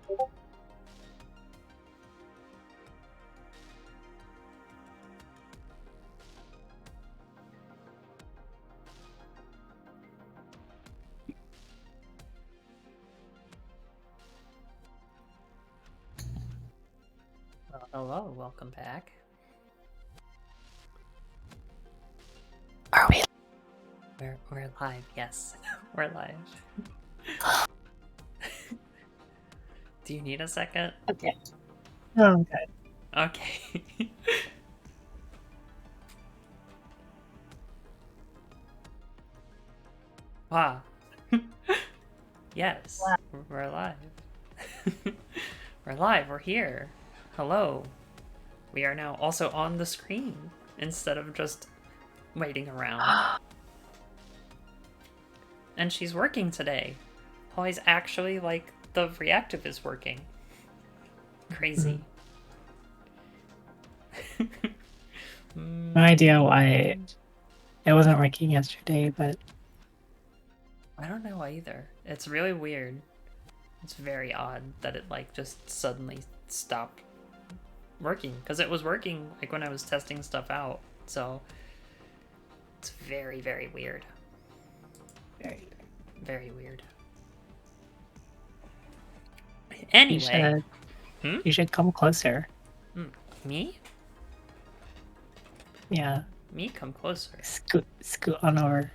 Well, hello, welcome back. Are we? We're live, yes. We're live. Do you need a second? Okay. Oh, okay. Okay. Wow. Yes, Wow. we're live. We're live, we're here. Hello. We are now also on the screen instead of just waiting around. And she's working today. Holly's actually, like, the reactive is working. Crazy. No idea why it wasn't working yesterday, but I don't know either. It's really weird. It's very odd that it, like, just suddenly stopped working. Because it was working, like, when I was testing stuff out. So, it's very, very weird. very. Very weird. Anyway. You should come closer. Me? Yeah. Me? Come closer. Scoot on over.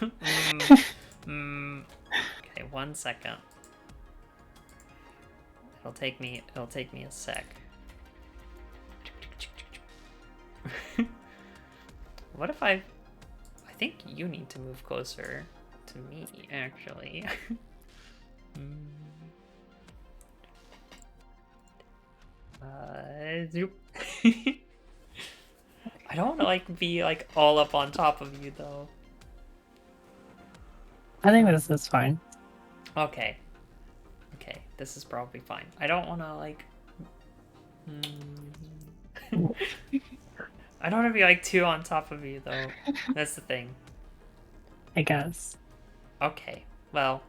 Okay, 1 second. It'll take me a sec. What if I think you need to move closer to me, actually. Zoop. I don't want to, like, be, like, all up on top of you, though. I think this is fine. Okay. Okay, this is probably fine. I don't want to, like... I don't want to be, like, too on top of you, though. That's the thing. I guess. Okay, well,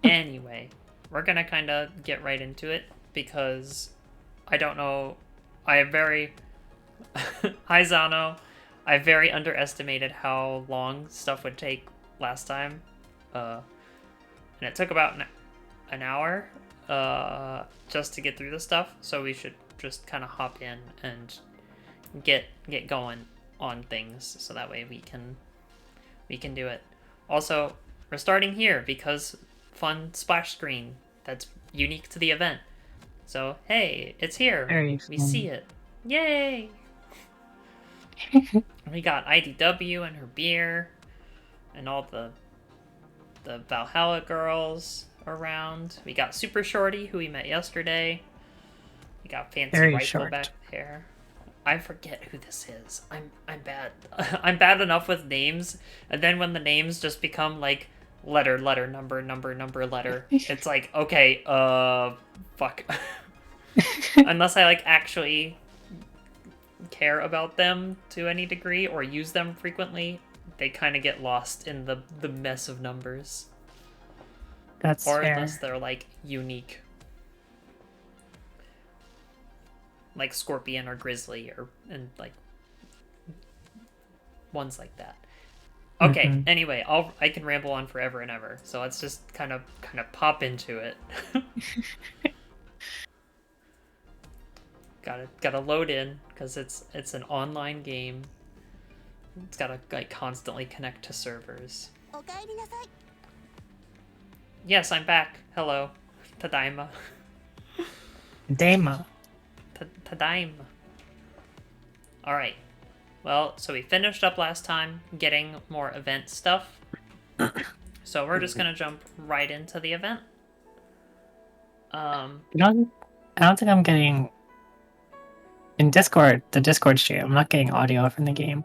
anyway, we're gonna kind of get right into it, because I don't know... I have very... Hi, Zano. I very underestimated how long stuff would take last time. And it took about an hour just to get through the stuff, so we should just kind of hop in and get going on things, so that way we can do it. Also, we're starting here because fun splash screen that's unique to the event. So hey, it's here. Very We fun. see it. Yay! We got IDW and her beer, and all the Valhalla girls around. We got Super Shorty, who we met yesterday. We got Fancy Very Rifle short. back there. I forget who this is. I'm bad. I'm bad enough with names, and then when the names just become like letter, number, letter, it's like, okay, fuck. Unless I, like, actually care about them to any degree or use them frequently, they kind of get lost in the mess of numbers. That's or fair. Unless they're, like, unique. Like Scorpion or Grizzly and like ones like that. Okay, anyway, I can ramble on forever and ever, so let's just kind of pop into it. Gotta load in, because it's an online game. It's gotta, like, constantly connect to servers. Yes, I'm back. Hello. Tadaima. Dama. Tadaima. Alright. Well, so we finished up last time getting more event stuff. So we're just gonna jump right into the event. I don't think I'm getting in Discord, the Discord stream, I'm not getting audio from the game.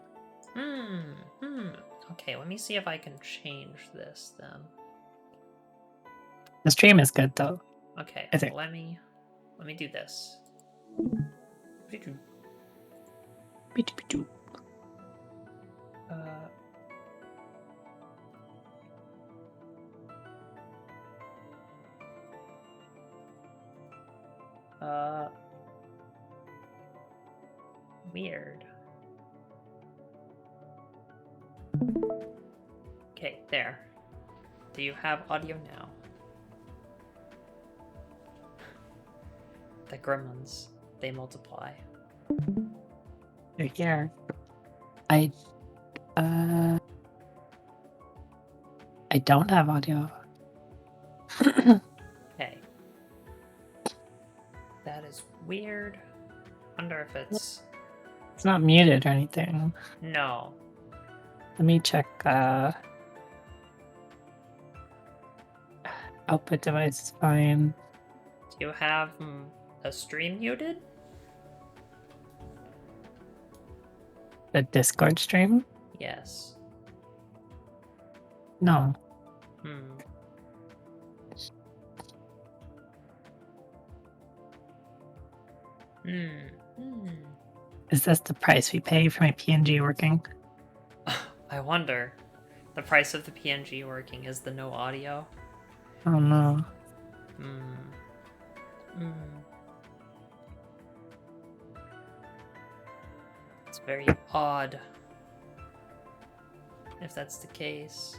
Okay, let me see if I can change this then. The stream is good though. Okay, I think. let me do this. Weird. Okay, there. Do you have audio now? The gremlins, they multiply. They're here. I don't have audio. Okay. That is weird. Wonder if it's... It's not muted or anything. No. Let me check, output device is fine. Do you have a stream muted? The Discord stream? Yes. No. Is this the price we pay for my PNG working? I wonder. The price of the PNG working is the no audio. Oh no. It's very odd. If that's the case.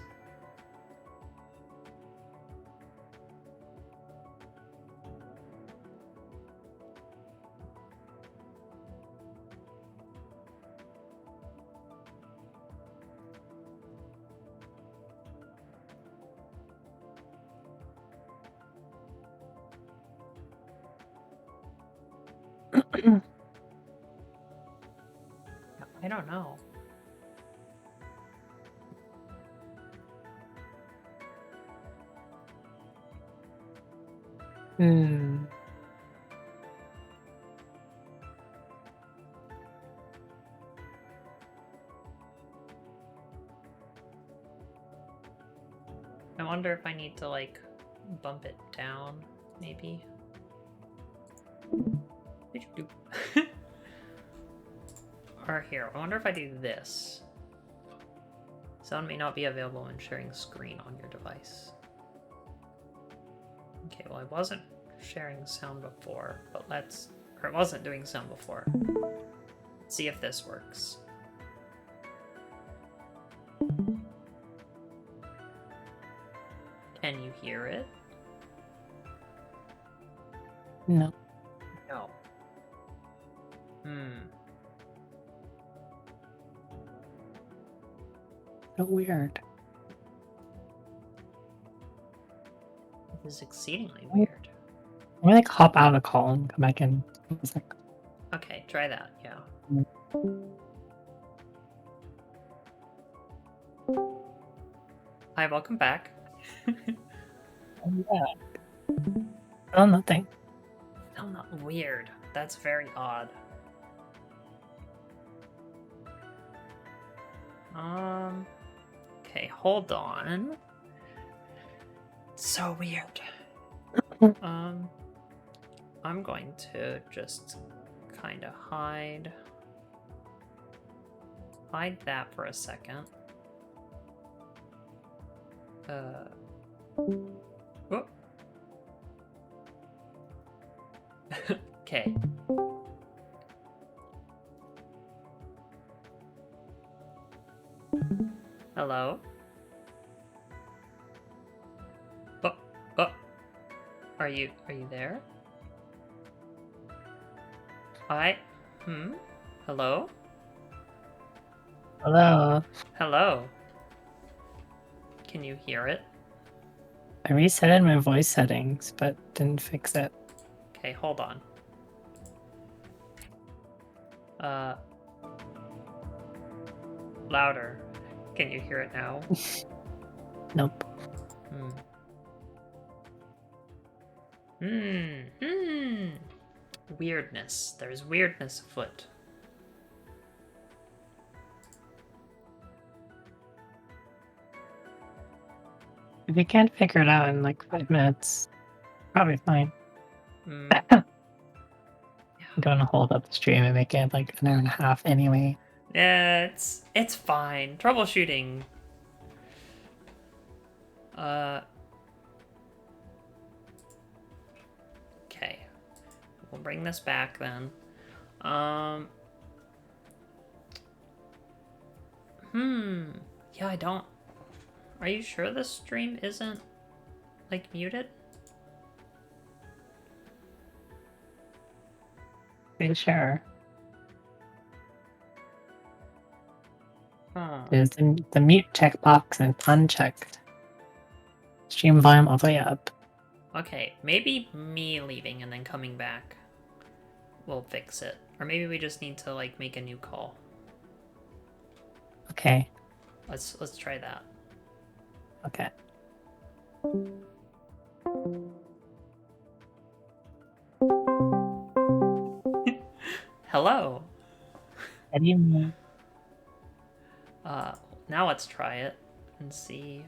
I don't know. I wonder if I need to, like, bump it down, maybe. What did you do? Or here, I wonder if I do this. Sound may not be available when sharing screen on your device. Okay, well, I wasn't sharing sound before, but or it wasn't doing sound before. Let's see if this works. Can you hear it? No. No. So weird. This is exceedingly weird. Let me like hop out of the call and come back in. Okay, try that, yeah. Hi, welcome back. Oh, nothing. Oh, not weird. That's very odd. Okay, hold on. So weird. I'm going to just kind of hide that for a second. Whoop. Okay. Hello? Oh. Are you there? Hello? Hello. Hello. Can you hear it? I resetted my voice settings, but didn't fix it. Okay, hold on. Louder. Can you hear it now? Nope. Weirdness. There's weirdness afoot. If you can't figure it out in like 5 minutes, probably fine. Yeah. I'm gonna hold up the stream and make it like an hour and a half anyway. Yeah, it's fine. Troubleshooting. Okay. We'll bring this back then. Yeah, I don't... Are you sure this stream isn't, like, muted? Pretty sure. Huh. There's the mute checkbox and unchecked. Stream volume all the way up. Okay, maybe me leaving and then coming back will fix it. Or maybe we just need to, like, make a new call. Okay. Let's try that. Okay. Hello. Good evening. Now let's try it and see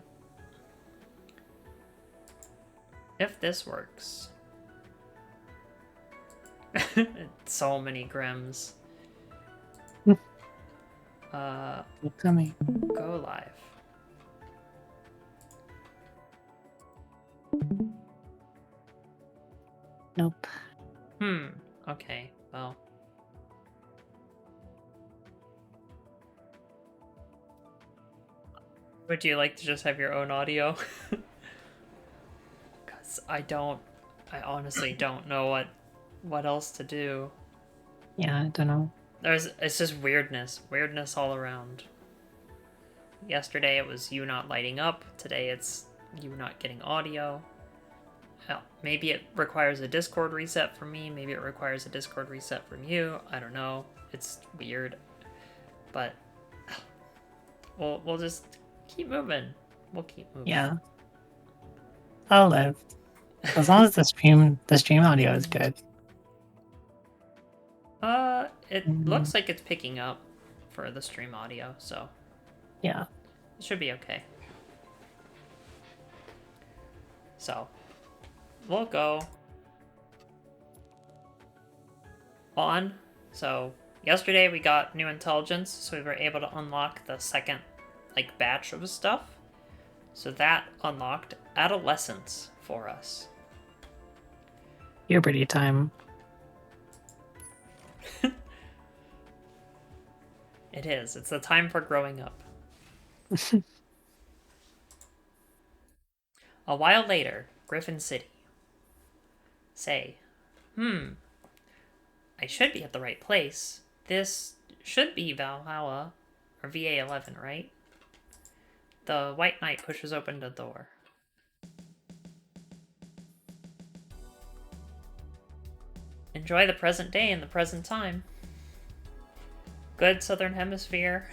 if this works. So many Grims. Coming. Go live. Nope. Okay, well. Would you like to just have your own audio? Because I honestly don't know what else to do. Yeah, I don't know. It's just weirdness all around. Yesterday it was you not lighting up, today it's you not getting audio. Maybe it requires a Discord reset from me, maybe it requires a Discord reset from you, I don't know. It's weird. But we'll just keep moving. We'll keep moving. Yeah. I'll live. As long as the stream audio is good. It looks like it's picking up for the stream audio, so yeah. It should be okay. So we'll go on. So yesterday we got new intelligence, so we were able to unlock the second batch of stuff. So that unlocked adolescence for us. Puberty time. It is. It's the time for growing up. A while later, Griffin City. Say, I should be at the right place. This should be Valhalla, or Va-11, right? The White Knight pushes open the door. Enjoy the present day and the present time. Good Southern Hemisphere.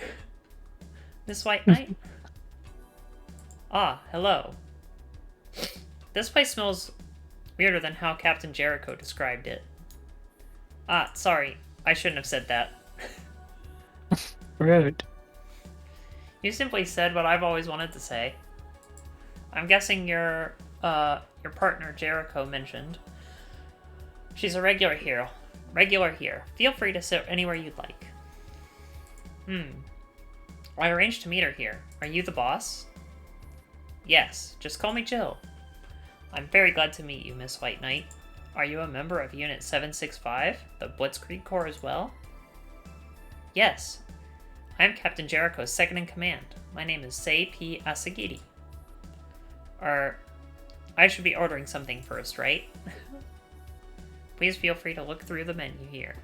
Miss White Knight? Ah, hello. This place smells weirder than how Captain Jericho described it. Ah, sorry. I shouldn't have said that. Rude. You simply said what I've always wanted to say. I'm guessing your partner Jericho mentioned. She's a regular here. Feel free to sit anywhere you'd like. I arranged to meet her here. Are you the boss? Yes, just call me Jill. I'm very glad to meet you, Miss White Knight. Are you a member of Unit 765, the Blitzkrieg Corps as well? Yes. I am Captain Jericho's second-in-command. My name is Sei P. Asagiri. I should be ordering something first, right? Please feel free to look through the menu here.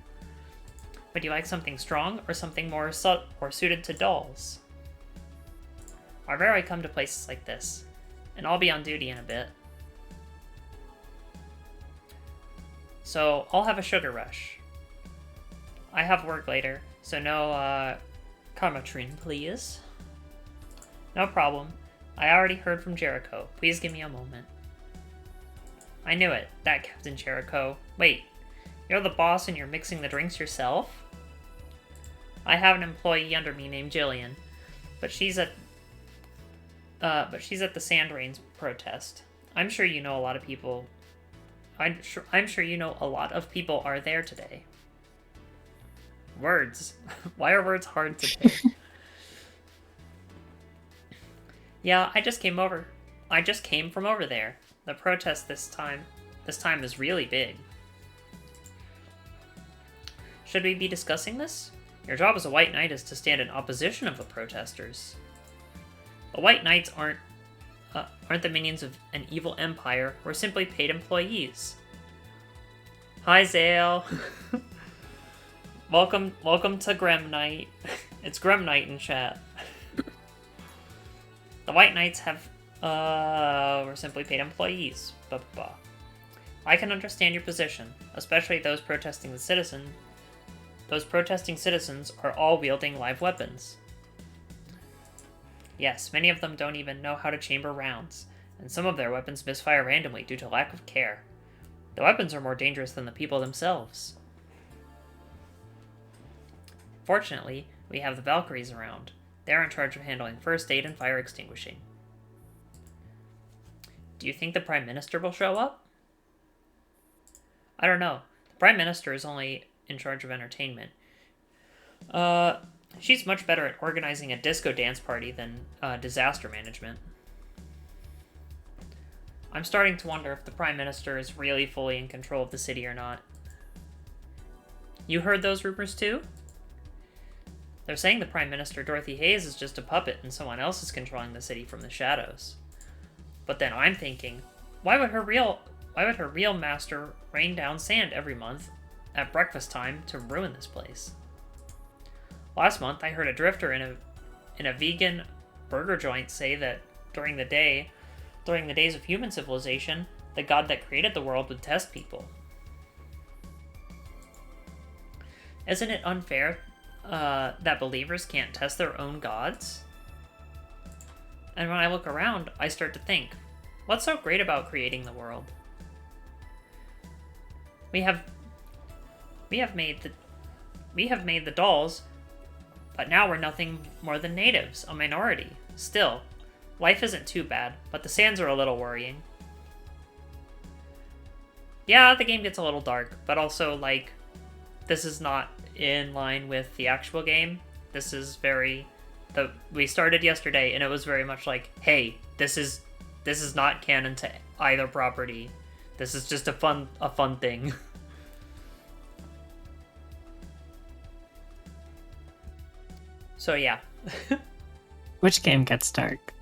Would you like something strong or something more suited to dolls? I rarely come to places like this, and I'll be on duty in a bit. So I'll have a sugar rush. I have work later, so no Carmatrin, please. No problem. I already heard from Jericho. Please give me a moment. I knew it. That Captain Jericho. Wait, you're the boss and you're mixing the drinks yourself? I have an employee under me named Jillian, but she's at the Sand Rains protest. I'm sure you know a lot of people. I'm sure you know a lot of people are there today. Words. Why are words hard today? Yeah, I just came from over there. The protest this time is really big. Should we be discussing this? Your job as a White Knight is to stand in opposition of the protesters. The White Knights aren't the minions of an evil empire. We're simply paid employees. Hi, Zale. welcome to Grim Knight. It's Grim Knight in chat. The White Knights have, we're simply paid employees. Blah, blah, blah. I can understand your position, especially those protesting the citizen. Those protesting citizens are all wielding live weapons. Yes, many of them don't even know how to chamber rounds, and some of their weapons misfire randomly due to lack of care. The weapons are more dangerous than the people themselves. Fortunately, we have the Valkyries around. They're in charge of handling first aid and fire extinguishing. Do you think the Prime Minister will show up? I don't know. The Prime Minister is only in charge of entertainment. She's much better at organizing a disco dance party than disaster management. I'm starting to wonder if the Prime Minister is really fully in control of the city or not. You heard those rumors too? They're saying the Prime Minister, Dorothy Hayes, is just a puppet and someone else is controlling the city from the shadows. But then I'm thinking, why would her real master rain down sand every month at breakfast time to ruin this place? Last month, I heard a drifter in a vegan burger joint say that during the days of human civilization, the god that created the world would test people. Isn't it unfair that believers can't test their own gods? And when I look around, I start to think, what's so great about creating the world? We have made the dolls, but now we're nothing more than natives, a minority. Still, life isn't too bad, but the sands are a little worrying. Yeah, the game gets a little dark, but also, like, this is not in line with the actual game. This is we started yesterday, and it was very much like, hey, this is not canon to either property. This is just a fun thing. So yeah. Which game gets dark?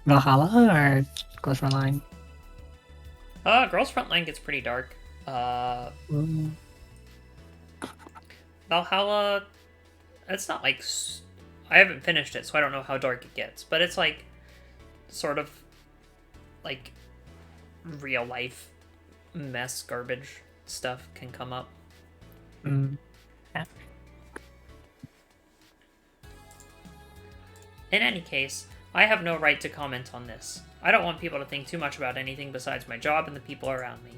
Valhalla or Girls Frontline? Girls Frontline gets pretty dark. Valhalla, it's not like... I haven't finished it, so I don't know how dark it gets. But it's like, sort of, like, real life mess garbage stuff can come up. Yeah. In any case, I have no right to comment on this. I don't want people to think too much about anything besides my job and the people around me.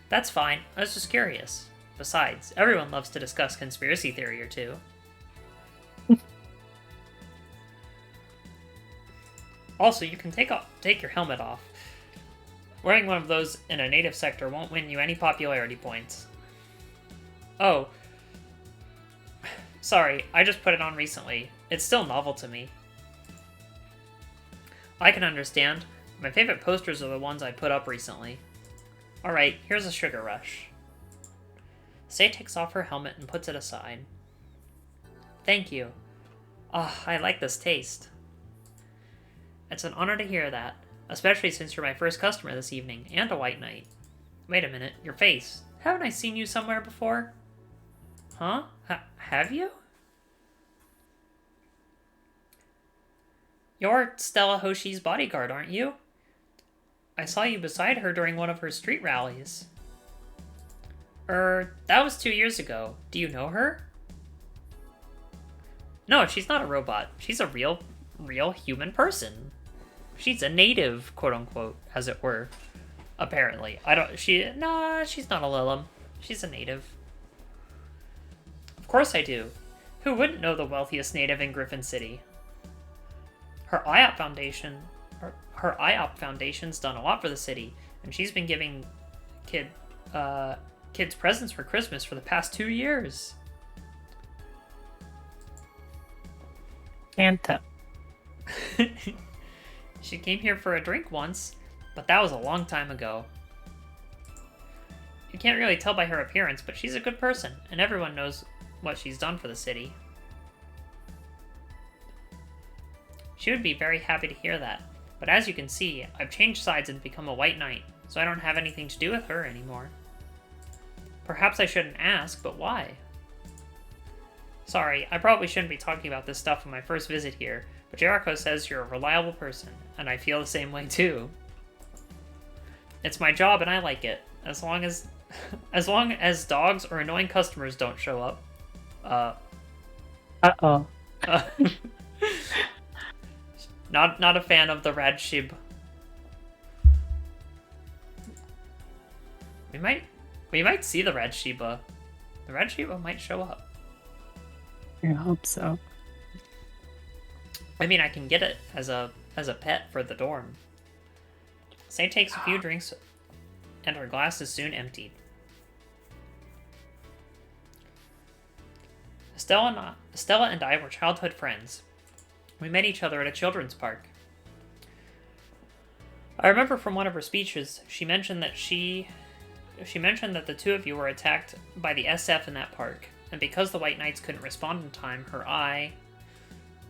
That's fine, I was just curious. Besides, everyone loves to discuss conspiracy theory or two. Also, you can take your helmet off. Wearing one of those in a native sector won't win you any popularity points. Oh. Sorry, I just put it on recently. It's still novel to me. I can understand. My favorite posters are the ones I put up recently. Alright, here's a sugar rush. Say takes off her helmet and puts it aside. Thank you. Ah, I like this taste. It's an honor to hear that, especially since you're my first customer this evening, and a White Knight. Wait a minute, your face. Haven't I seen you somewhere before? Huh? Have you? You're Stella Hoshi's bodyguard, aren't you? I saw you beside her during one of her street rallies. That was 2 years ago. Do you know her? No, she's not a robot. She's a real human person. She's a native, quote-unquote, as it were. Apparently. She's not a Lilum. She's a native. Of course I do. Who wouldn't know the wealthiest native in Griffin City? Her IOP Foundation's done a lot for the city, and she's been giving kids presents for Christmas for the past 2 years. Can't tell. She came here for a drink once, but that was a long time ago. can't really tell by her appearance, but she's a good person, and everyone knows what she's done for the city. She would be very happy to hear that, but as you can see, I've changed sides and become a white knight, so I don't have anything to do with her anymore. Perhaps I shouldn't ask, but why? Sorry, I probably shouldn't be talking about this stuff on my first visit here, but Jericho says you're a reliable person, and I feel the same way too. It's my job and I like it, as long as dogs or annoying customers don't show up. Uh-oh. Not a fan of the Radshib. We might see the Radshiba. The Radshiba might show up. I hope so. I mean, I can get it as a pet for the dorm. Say takes a few drinks, and her glass is soon emptied. Stella and I were childhood friends. We met each other at a children's park. I remember from one of her speeches, she mentioned that the two of you were attacked by the SF in that park, and because the White Knights couldn't respond in time,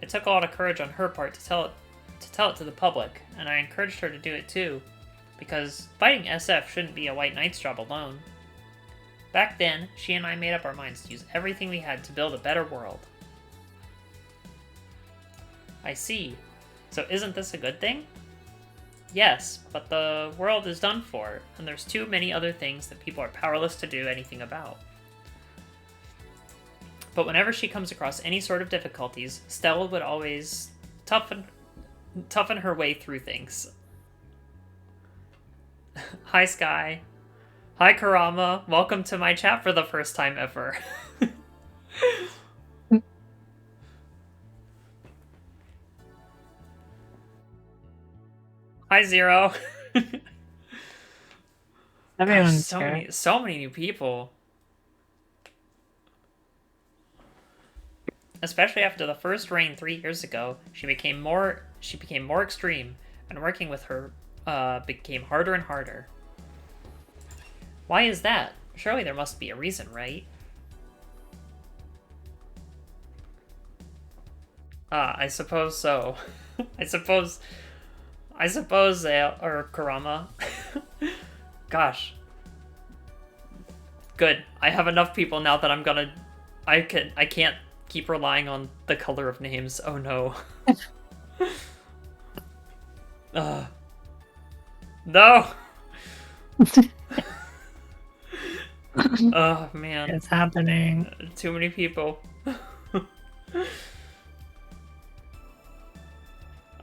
it took a lot of courage on her part to tell it to the public, and I encouraged her to do it too, because fighting SF shouldn't be a White Knight's job alone. Back then, she and I made up our minds to use everything we had to build a better world. I see. So isn't this a good thing? Yes, but the world is done for, and there's too many other things that people are powerless to do anything about. But whenever she comes across any sort of difficulties, Stella would always toughen her way through things. Hi, Sky. Hi, Karama. Welcome to my chat for the first time ever. Hi, Zero. Everyone's Gosh, so many new people. Especially after the first rain 3 years ago, she became more extreme, and working with her became harder and harder. Why is that? Surely there must be a reason, right? I suppose so. I suppose, or Karama. Gosh. Good. I have enough people now that I can't keep relying on the color of names. Oh no. No! Oh man. It's happening. Too many people.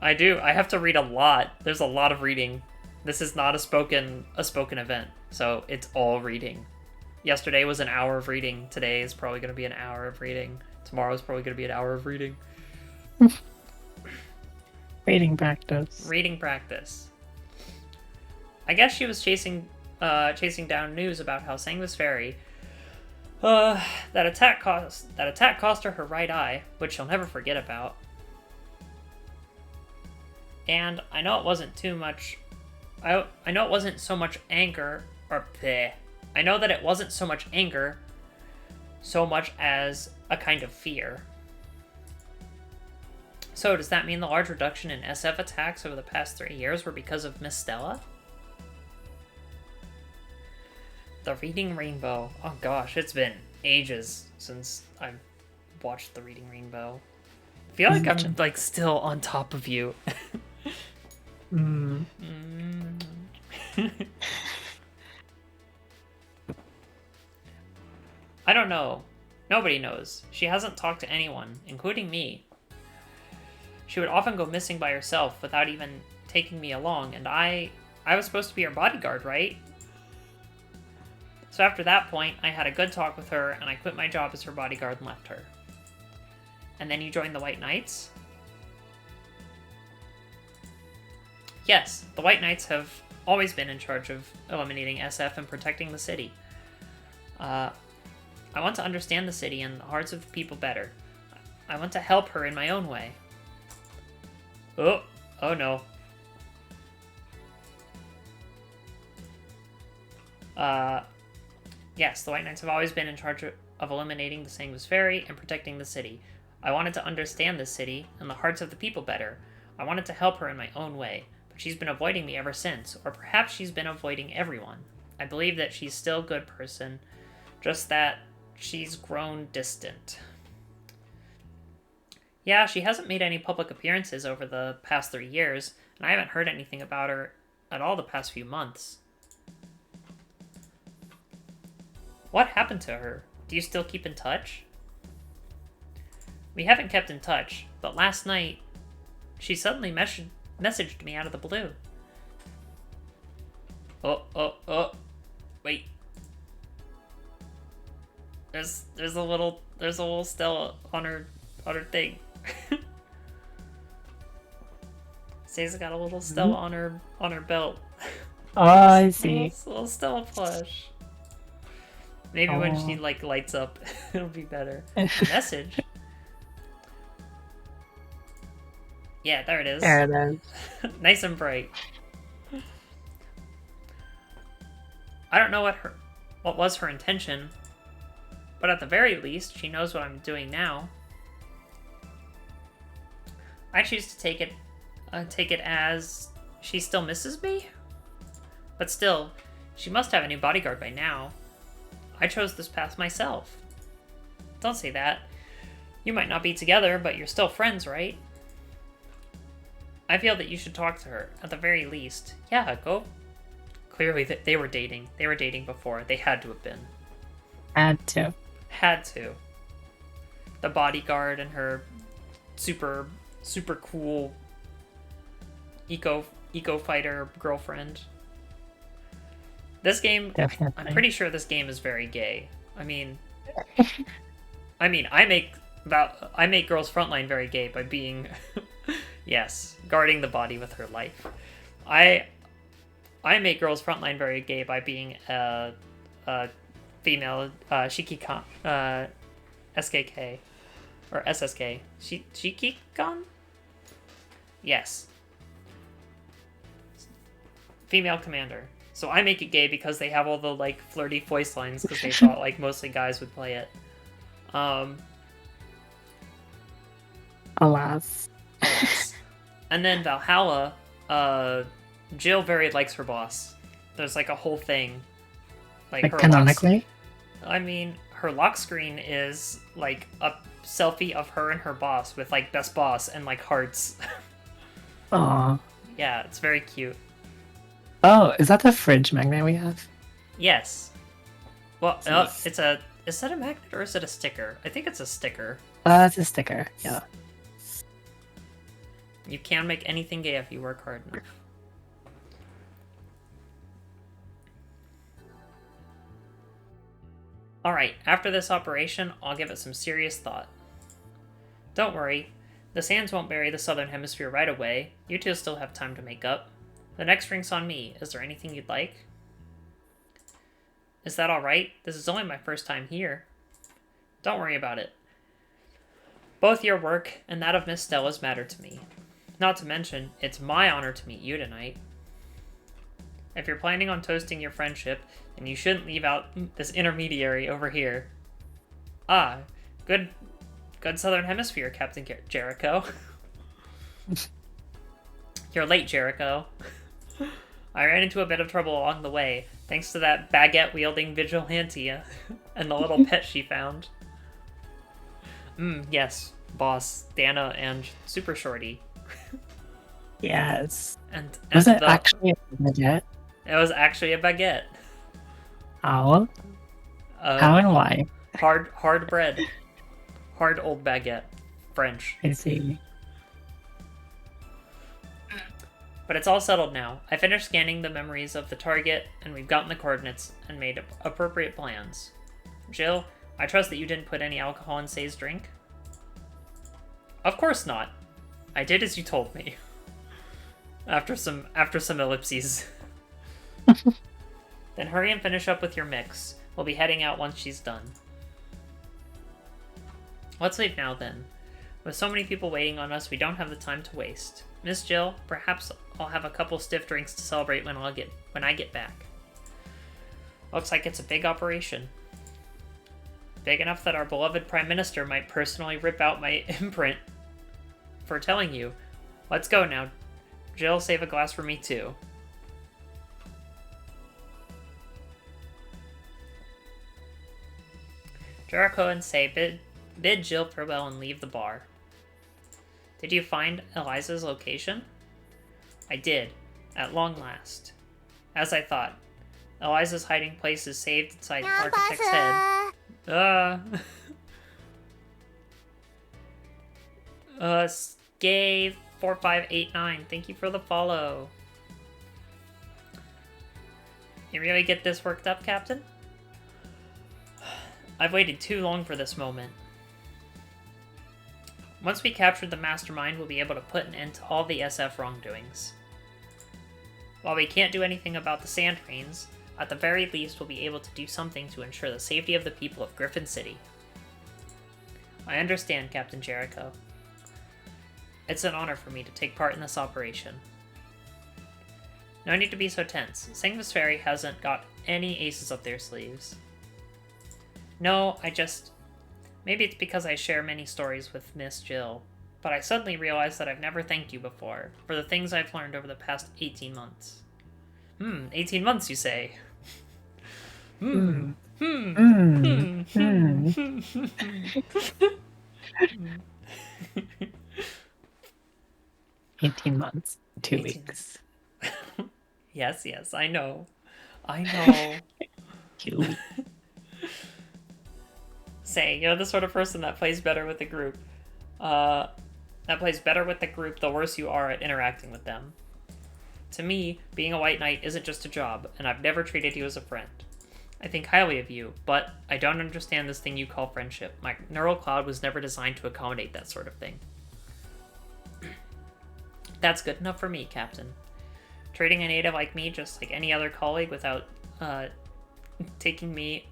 I have to read a lot. There's a lot of reading. This is not a spoken event, so it's all reading. Yesterday was an hour of reading. Today is probably going to be an hour of reading. Tomorrow is probably going to be an hour of reading. Reading practice. Reading practice. I guess she was chasing down news about how Sanguis Ferry, that attack cost her right eye, which she'll never forget about. And I know it wasn't too much. I know it wasn't so much anger, or bleh. I know that it wasn't so much anger, so much as a kind of fear. So does that mean the large reduction in SF attacks over the past 3 years were because of Miss Stella? The Reading Rainbow. Oh gosh, it's been ages since I've watched The Reading Rainbow. I feel like I'm like still on top of you. I don't know. Nobody knows. She hasn't talked to anyone, including me. She would often go missing by herself without even taking me along, and I was supposed to be her bodyguard, right? So after that point, I had a good talk with her, and I quit my job as her bodyguard and left her. And then you joined the White Knights? Yes, the White Knights have always been in charge of eliminating SF and protecting the city. I want to understand the city and the hearts of people better. I want to help her in my own way. Oh no. Yes, the White Knights have always been in charge of eliminating the Sanguis Ferry and protecting the city. I wanted to understand this city and the hearts of the people better. I wanted to help her in my own way, but she's been avoiding me ever since, or perhaps she's been avoiding everyone. I believe that she's still a good person, just that she's grown distant. Yeah, she hasn't made any public appearances over the past 3 years, and I haven't heard anything about her at all the past few months. What happened to her? Do you still keep in touch? We haven't kept in touch, but last night, she suddenly messaged me out of the blue. Oh, wait. There's a little Stella on her thing. Say's got a little Stella on her belt. Oh, I see. Little Stella plush. Maybe when she like lights up, it'll be better. Message. Yeah, there it is. There it is. Nice and bright. I don't know what was her intention, but at the very least, she knows what I'm doing now. I choose to take it as she still misses me? But still, she must have a new bodyguard by now. I chose this path myself. Don't say that. You might not be together, but you're still friends, right? I feel that you should talk to her, at the very least. Yeah, go. Clearly, they were dating. They were dating before. They had to have been. Had to. Had to. The bodyguard and her super cool eco fighter girlfriend. This game, Definitely. I'm pretty sure this game is very gay. I mean, I make Girls Frontline very gay by being, yes, guarding the body with her life. I make Girls Frontline very gay by being a female Shikikan, SKK, or SSK. Shikikan? Yes. Female commander. So I make it gay because they have all the like flirty voice lines because they thought like mostly guys would play it. Alas. And then Valhalla, Jill very likes her boss. There's like a whole thing. Like her canonically? Her lock screen is like a selfie of her and her boss with like best boss and like hearts. Aww. Yeah, it's very cute. Oh, is that the fridge magnet we have? Yes. Well, is that a magnet or is it a sticker? I think it's a sticker. It's a sticker, yeah. You can make anything gay if you work hard enough. Alright, after this operation, I'll give it some serious thought. Don't worry, the sands won't bury the southern hemisphere right away. You two still have time to make up. The next drink's on me. Is there anything you'd like? Is that alright? This is only my first time here. Don't worry about it. Both your work and that of Miss Stella's matter to me. Not to mention, it's my honor to meet you tonight. If you're planning on toasting your friendship, then you shouldn't leave out this intermediary over here. Ah, good Southern Hemisphere, Captain Jericho. You're late, Jericho. I ran into a bit of trouble along the way, thanks to that baguette-wielding vigilante and the little pet she found. Yes, boss, Dana, and Super Shorty. Yes. And was it actually a baguette? It was actually a baguette. How? How and why? Hard bread. Hard old baguette. French. I see. But it's all settled now. I finished scanning the memories of the target, and we've gotten the coordinates and made appropriate plans. Jill, I trust that you didn't put any alcohol in Say's drink? Of course not. I did as you told me. After some ellipses. Then hurry and finish up with your mix. We'll be heading out once she's done. Let's leave now then. With so many people waiting on us, we don't have the time to waste. Miss Jill, perhaps I'll have a couple stiff drinks to celebrate when I get back. Looks like it's a big operation. Big enough that our beloved Prime Minister might personally rip out my imprint for telling you. Let's go now. Jill, save a glass for me too. Jericho and Say bid Jill farewell and leave the bar. Did you find Eliza's location? I did, at long last. As I thought, Eliza's hiding place is saved inside the architect's head. Skave4589, thank you for the follow. You really get this worked up, Captain? I've waited too long for this moment. Once we capture the mastermind, we'll be able to put an end to all the SF wrongdoings. While we can't do anything about the sand rains, at the very least we'll be able to do something to ensure the safety of the people of Griffin City. I understand, Captain Jericho. It's an honor for me to take part in this operation. No need to be so tense. Sangus Ferry hasn't got any aces up their sleeves. No, maybe it's because I share many stories with Miss Jill, but I suddenly realized that I've never thanked you before for the things I've learned over the past 18 months. 18 months, you say? 18 months, 2 weeks. Yes, I know. 2 weeks. Say, you're the sort of person that plays better with the group. The worse you are at interacting with them. To me, being a White Knight isn't just a job, and I've never treated you as a friend. I think highly of you, but I don't understand this thing you call friendship. My neural cloud was never designed to accommodate that sort of thing. That's good enough for me, Captain. Treating a native like me just like any other colleague without taking me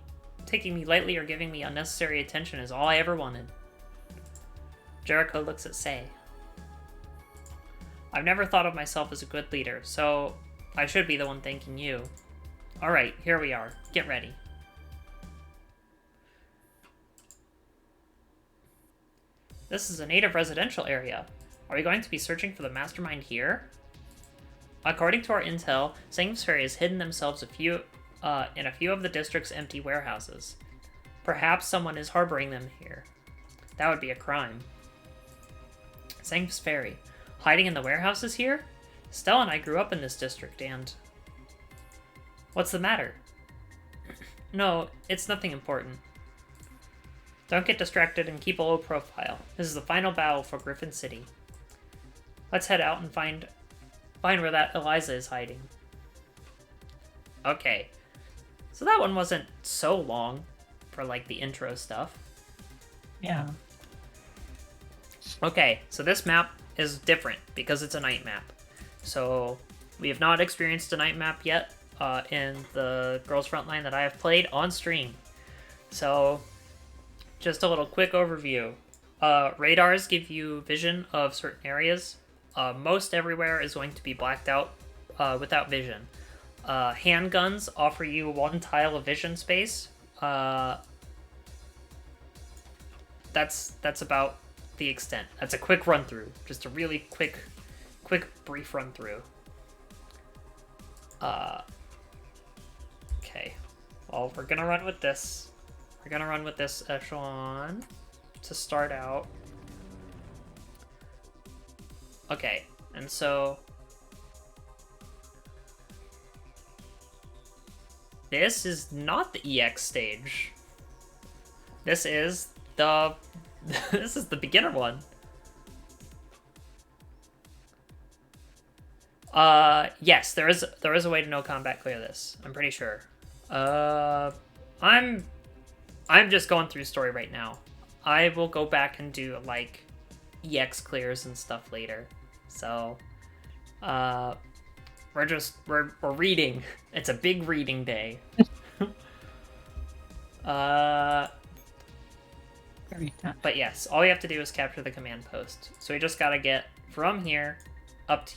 lightly or giving me unnecessary attention is all I ever wanted. Jericho looks at Say. I've never thought of myself as a good leader, so I should be the one thanking you. Alright, here we are. Get ready. This is a native residential area. Are we going to be searching for the mastermind here? According to our intel, Sangus Ferry has hidden themselves in a few of the district's empty warehouses. Perhaps someone is harboring them here. That would be a crime. Sangus Ferry, hiding in the warehouses here? Stella and I grew up in this district and... What's the matter? No, it's nothing important. Don't get distracted and keep a low profile. This is the final battle for Griffin City. Let's head out and find where that Eliza is hiding. Okay. So that one wasn't so long for, like, the intro stuff. Yeah. Okay, so this map is different because it's a night map. So we have not experienced a night map yet in the Girls Frontline that I have played on stream. So just a little quick overview. Radars give you vision of certain areas. Most everywhere is going to be blacked out without vision. Handguns offer you one tile of vision space. That's about the extent. That's a quick run through. Just a really quick brief run through. Okay. Well, we're gonna run with this. We're gonna run with this echelon to start out. Okay, and so this is not the EX stage. This is the this is the beginner one. Yes, there is a way to no combat clear this. I'm pretty sure. I'm just going through story right now. I will go back and do like EX clears and stuff later. So, we're reading. It's a big reading day. But yes, all you have to do is capture the command post. So we just gotta get from here up to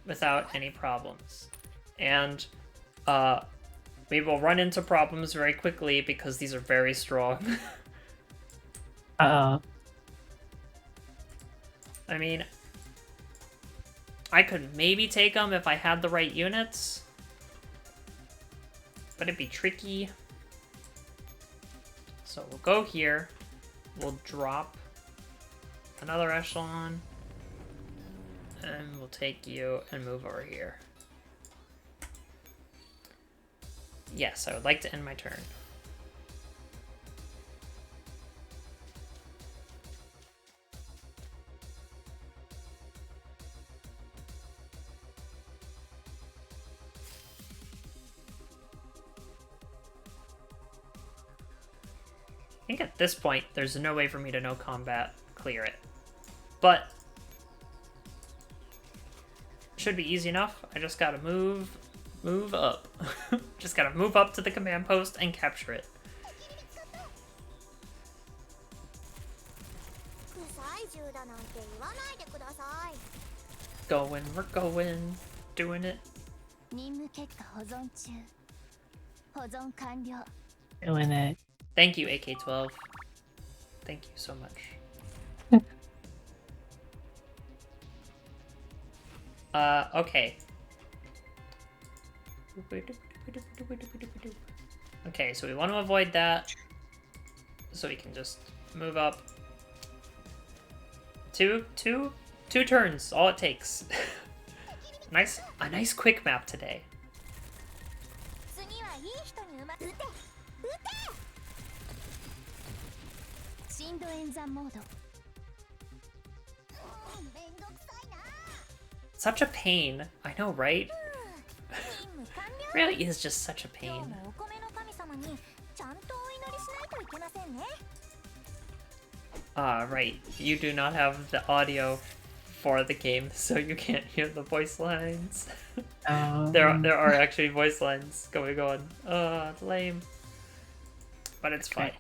without any problems. And we will run into problems very quickly because these are very strong. Uh-oh. I mean, I could maybe take them if I had the right units, but it'd be tricky. So we'll go here, we'll drop another echelon, and we'll take you and move over here. Yes, I would like to end my turn. I think at this point, there's no way for me to no combat clear it. But should be easy enough. I just gotta move up. Just gotta move up to the command post and capture it. Going, we're going, doing it. Doing it. Thank you, AK-12. Thank you so much. Okay. Okay, so we want to avoid that. So we can just move up. Two turns, all it takes. A nice quick map today. Such a pain. I know, right? Really is just such a pain. Right. You do not have the audio for the game, so you can't hear the voice lines. There are actually voice lines going on. Lame. But it's fine.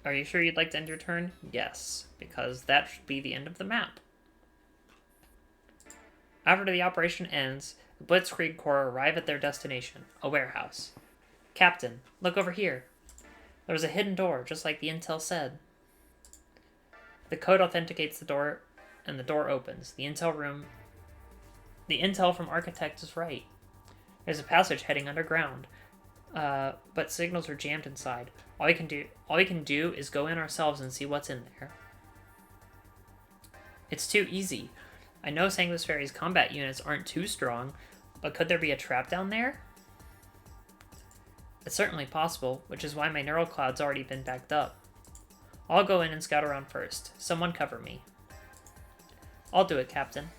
Are you sure you'd like to end your turn? Yes, because that should be the end of the map. After the operation ends, the Blitzkrieg Corps arrive at their destination, a warehouse. Captain, look over here. There was a hidden door, just like the intel said. The code authenticates the door, and the door opens. The intel from Architect is right. There's a passage heading underground, but signals are jammed inside. All we can do is go in ourselves and see what's in there. It's too easy. I know Sanguis Ferry's combat units aren't too strong, but could there be a trap down there? It's certainly possible, which is why my neural cloud's already been backed up. I'll go in and scout around first. Someone cover me. I'll do it, Captain.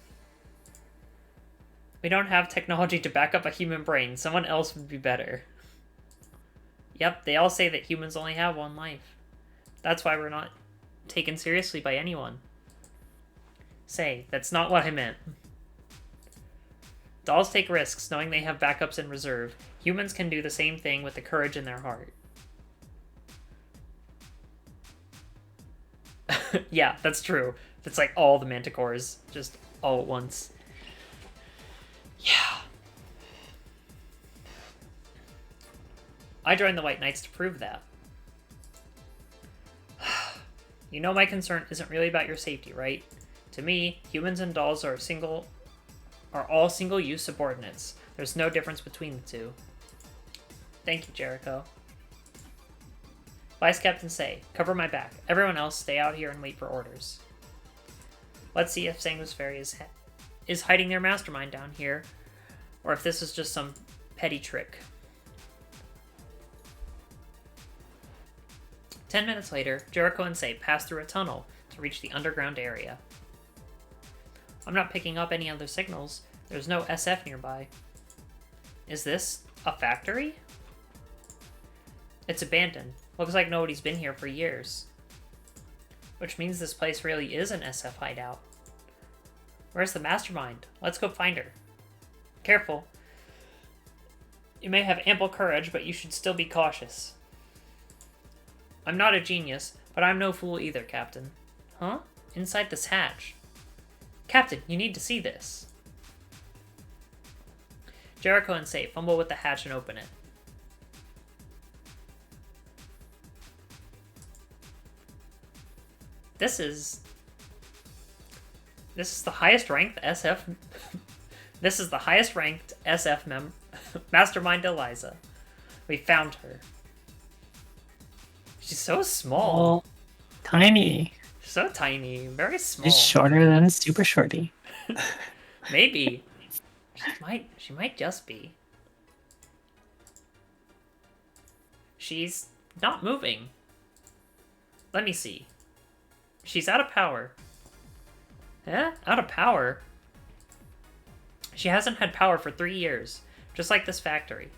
We don't have technology to back up a human brain. Someone else would be better. Yep, they all say that humans only have one life. That's why we're not taken seriously by anyone. Say, that's not what I meant. Dolls take risks knowing they have backups in reserve. Humans can do the same thing with the courage in their heart. Yeah, that's true. It's like all the manticores, just all at once. Yeah. I joined the White Knights to prove that. You know my concern isn't really about your safety, right? To me, humans and dolls are all single-use subordinates. There's no difference between the two. Thank you, Jericho. Vice Captain Say, cover my back. Everyone else, stay out here and wait for orders. Let's see if Sanguis Ferry is hiding their mastermind down here, or if this is just some petty trick. 10 minutes later, Jericho and Say pass through a tunnel to reach the underground area. I'm not picking up any other signals. There's no SF nearby. Is this a factory? It's abandoned. Looks like nobody's been here for years. Which means this place really is an SF hideout. Where's the mastermind? Let's go find her. Careful. You may have ample courage, but you should still be cautious. I'm not a genius, but I'm no fool either, Captain. Huh? Inside this hatch. Captain, you need to see this. Jericho and Say fumble with the hatch and open it. This is the highest ranked SF. This is the highest ranked SF mastermind Eliza. We found her. She's so small. Oh, tiny. So tiny. Very small. She's shorter than Super Shorty. Maybe. She might just be. She's not moving. Let me see. She's out of power. Yeah? Out of power? She hasn't had power for 3 years. Just like this factory.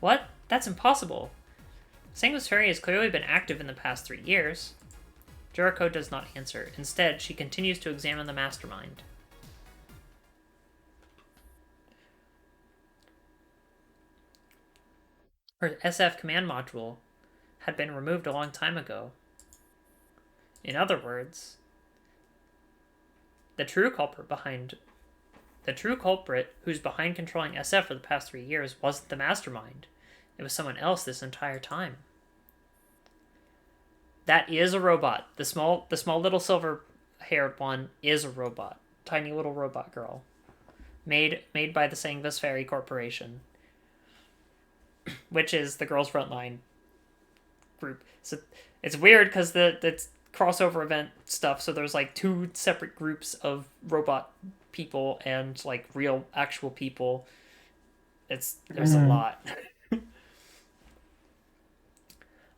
What? That's impossible. Sangu's Fairy has clearly been active in the past 3 years. Jericho does not answer. Instead, she continues to examine the mastermind. Her SF command module had been removed a long time ago. In other words, the true culprit who's behind controlling SF for the past 3 years wasn't the mastermind. It was someone else this entire time. That is a robot. The small little silver-haired one is a robot. Tiny little robot girl. Made by the Sangu's Fairy Corporation. Which is the Girls Frontline group. So it's weird because it's crossover event stuff, so there's like 2 separate groups of robot people and like real actual people. There's a lot.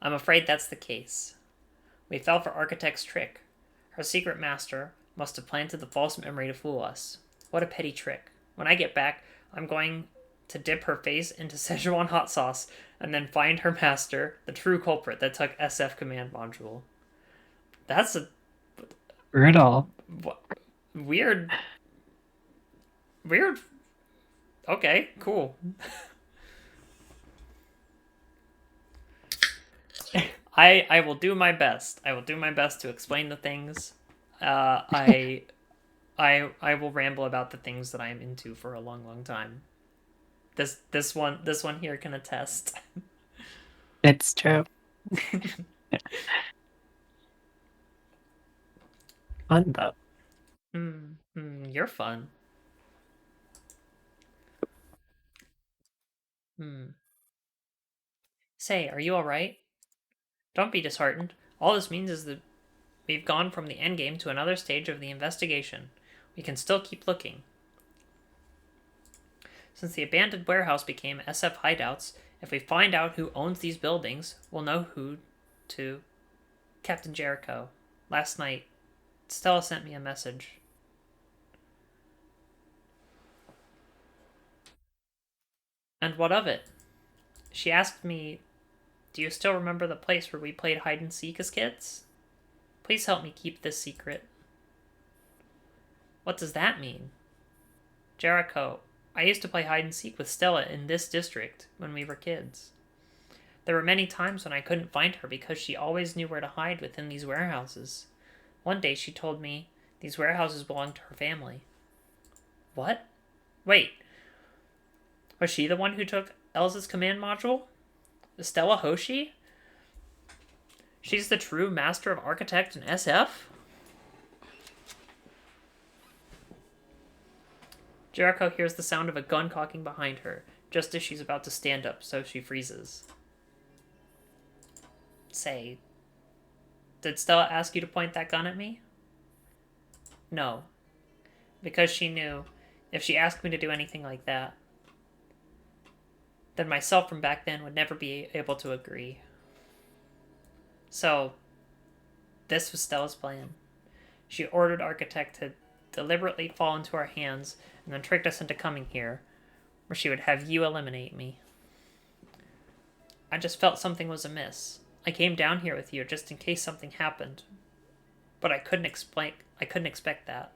I'm afraid that's the case. We fell for Architect's trick. Her secret master must have planted the false memory to fool us. What a petty trick. When I get back, I'm going to dip her face into Szechuan hot sauce and then find her master, the true culprit that took SF command module. That's a brutal. Weird. Okay, cool. I will do my best. I will do my best to explain the things. I will ramble about the things that I am into for a long, long time. This one here can attest. It's true. Fun though. You're fun. Say, are you alright? Don't be disheartened. All this means is that we've gone from the endgame to another stage of the investigation. We can still keep looking. Since the abandoned warehouse became SF hideouts, if we find out who owns these buildings, we'll know who to... Captain Jericho. Last night, Stella sent me a message. And what of it? She asked me, do you still remember the place where we played hide and seek as kids? Please help me keep this secret. What does that mean? Jericho, I used to play hide and seek with Stella in this district when we were kids. There were many times when I couldn't find her because she always knew where to hide within these warehouses. One day she told me these warehouses belonged to her family. What? Wait. Was she the one who took Elsa's command module? Stella Hoshi? She's the true master of architect and SF? Jericho hears the sound of a gun cocking behind her, just as she's about to stand up, so she freezes. Say, did Stella ask you to point that gun at me? No. Because she knew, if she asked me to do anything like that, then myself from back then would never be able to agree. So, this was Stella's plan. She ordered Architect to deliberately fall into our hands and then tricked us into coming here, where she would have you eliminate me. I just felt something was amiss. I came down here with you just in case something happened, but I couldn't expect that.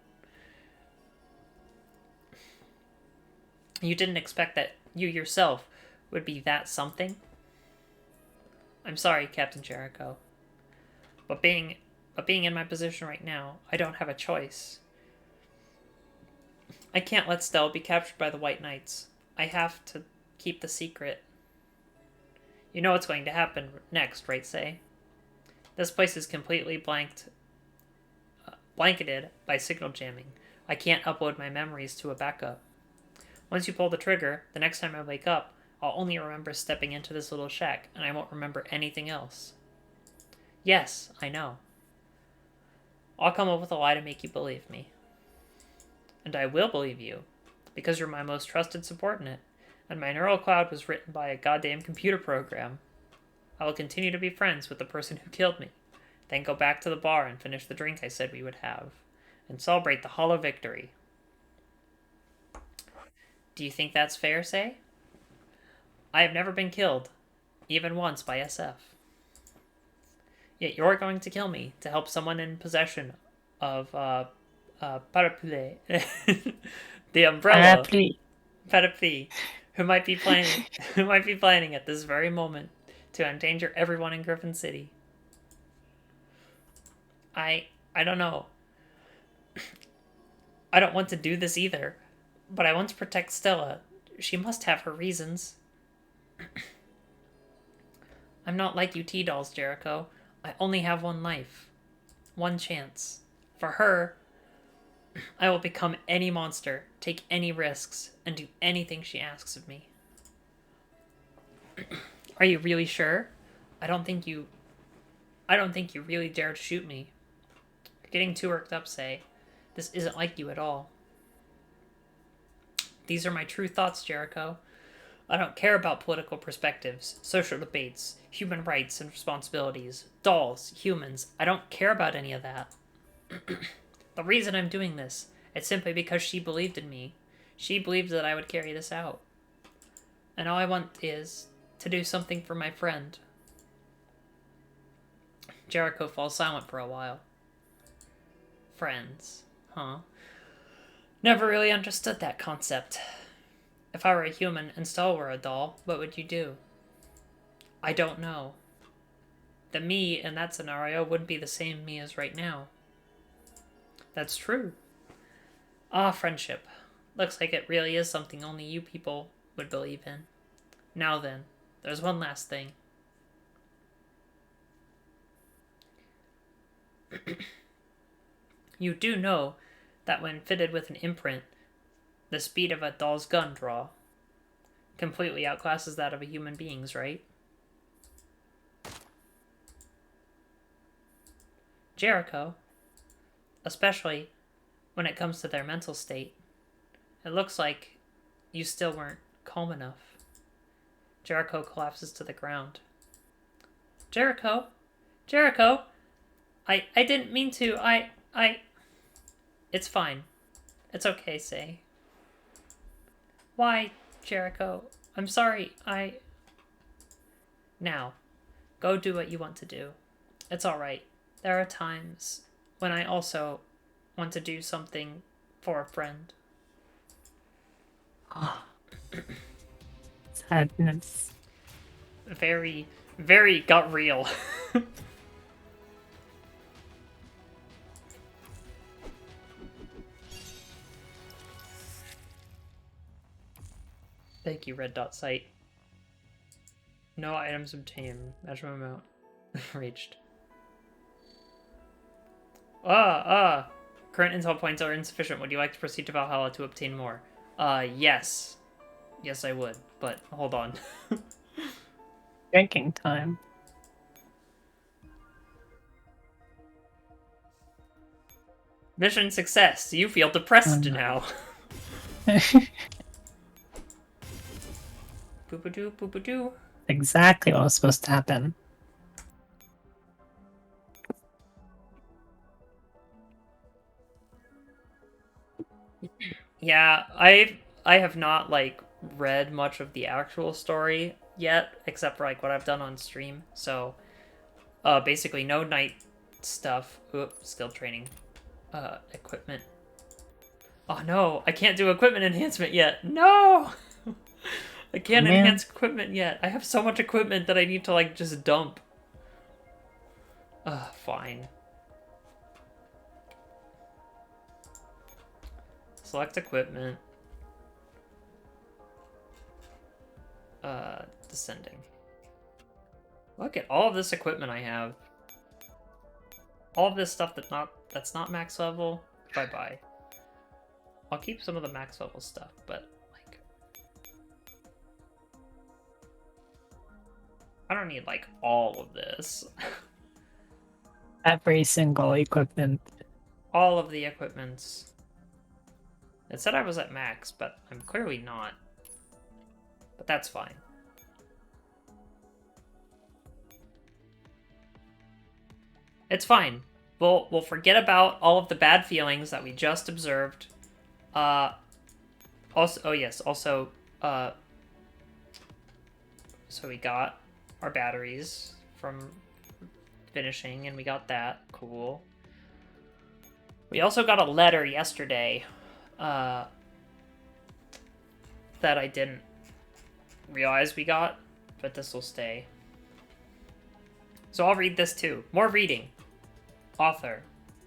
You didn't expect that you yourself would be that something? I'm sorry, Captain Jericho. But being in my position right now, I don't have a choice. I can't let Stella be captured by the White Knights. I have to keep the secret. You know what's going to happen next, right, Say? This place is completely blanketed by signal jamming. I can't upload my memories to a backup. Once you pull the trigger, the next time I wake up, I'll only remember stepping into this little shack, and I won't remember anything else. Yes, I know. I'll come up with a lie to make you believe me. And I will believe you, because you're my most trusted subordinate, and my neural cloud was written by a goddamn computer program. I will continue to be friends with the person who killed me, then go back to the bar and finish the drink I said we would have, and celebrate the hollow victory. Do you think that's fair, Say? I have never been killed, even once by SF. Yet you're going to kill me to help someone in possession of, Parapluie. The umbrella. Parapluie. Parapluie. Who might be planning at this very moment to endanger everyone in Griffin City. I don't know. I don't want to do this either, but I want to protect Stella. She must have her reasons. I'm not like you T-dolls, Jericho. I only have one life. One chance. For her, I will become any monster, take any risks, and do anything she asks of me. Are you really sure? I don't think you really dare to shoot me. You're getting too worked up, Say. This isn't like you at all. These are my true thoughts, Jericho. I don't care about political perspectives, social debates, human rights and responsibilities, dolls, humans. I don't care about any of that. The reason I'm doing this, it's simply because she believed in me. She believed that I would carry this out. And all I want is to do something for my friend. Jericho falls silent for a while. Friends, huh? Never really understood that concept. If I were a human and Stella were a doll, what would you do? I don't know. The me in that scenario wouldn't be the same me as right now. That's true. Ah, friendship. Looks like it really is something only you people would believe in. Now then, there's one last thing. You do know that when fitted with an imprint, the speed of a doll's gun draw completely outclasses that of a human being's, right? Jericho, especially when it comes to their mental state, it looks like you still weren't calm enough. Jericho collapses to the ground. Jericho? Jericho? I didn't mean to. It's fine. It's okay, Say. Why, Jericho? I'm sorry, Now, go do what you want to do. It's alright. There are times when I also want to do something for a friend. Sadness. Very, very got real. Thank you, Red Dot Site. No items obtained. Measurement amount reached. Current intel points are insufficient. Would you like to proceed to Valhalla to obtain more? Yes. Yes, I would. But hold on. Drinking time. Mission success. You feel depressed now. Poop-a-doo, poop-a-doo. Exactly what was supposed to happen. Yeah, I have not like read much of the actual story yet, except for like what I've done on stream. So, basically no night stuff. Oop, skill training, equipment. Oh no, I can't do equipment enhancement yet. No, I can't enhance equipment yet. I have so much equipment that I need to like just dump. Fine. select equipment. Descending. Look at all of this equipment I have. All of this stuff that's not max level. Bye-bye. I'll keep some of the max level stuff, but like I don't need like all of this. Every single equipment. All of the equipments. It said I was at max, but I'm clearly not. But that's fine. It's fine. We'll forget about all of the bad feelings that we just observed. Also, oh yes, also, so we got our batteries from finishing, and we got that. Cool. We also got a letter yesterday, that I didn't realize we got, but this will stay. So I'll read this too. More reading. Author,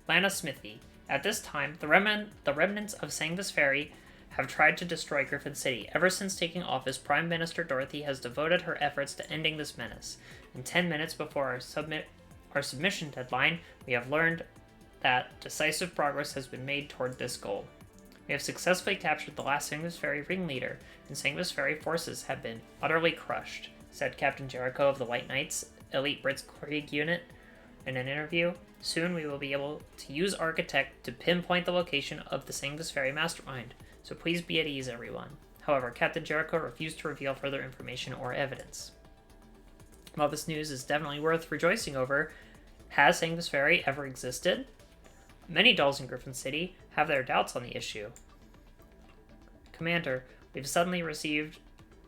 Lana Smithy. At this time, the remnants of Sangvis Ferry have tried to destroy Griffin City. Ever since taking office, Prime Minister Dorothy has devoted her efforts to ending this menace. In 10 minutes before our submission deadline, we have learned that decisive progress has been made toward this goal. We have successfully captured the last Sangvis Ferry ringleader, and Sangvis Ferry forces have been utterly crushed, said Captain Jericho of the White Knights Elite Blitzkrieg Unit in an interview. Soon we will be able to use Architect to pinpoint the location of the Sangvis Ferry mastermind, so please be at ease, everyone. However, Captain Jericho refused to reveal further information or evidence. While this news is definitely worth rejoicing over, has Sangvis Ferry ever existed? Many dolls in Griffin City have their doubts on the issue. Commander, we've suddenly received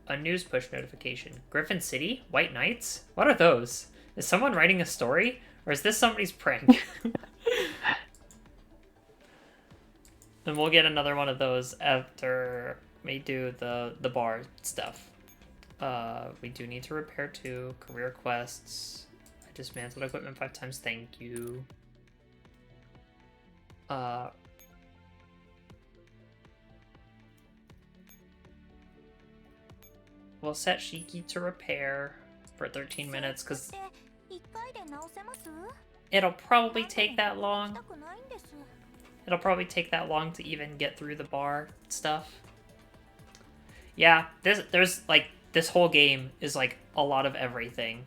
a news push notification. Griffin City? White Knights? What are those? Is someone writing a story? Or is this somebody's prank? And we'll get another one of those after we do the bar stuff. We do need to repair 2. Career quests. I dismantled equipment 5 times. Thank you. We'll set Shiki to repair for 13 minutes because it'll probably take that long. It'll probably take that long to even get through the bar stuff. Yeah, there's like this whole game is like a lot of everything.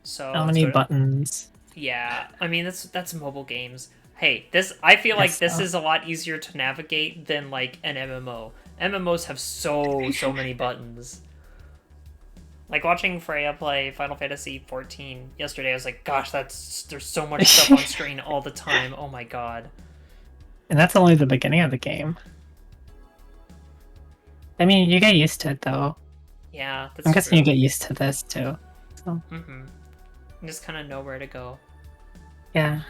So how many buttons? Yeah, I mean that's mobile games. Hey, I feel like this is a lot easier to navigate than like an MMO. MMOs have so many buttons. Like watching Freya play Final Fantasy XIV yesterday, I was like, gosh, there's so much stuff on screen all the time. Oh my god. And that's only the beginning of the game. I mean, you get used to it though. Yeah, that's I'm guessing true. you get used to this too. So. You just kind of know where to go. Yeah.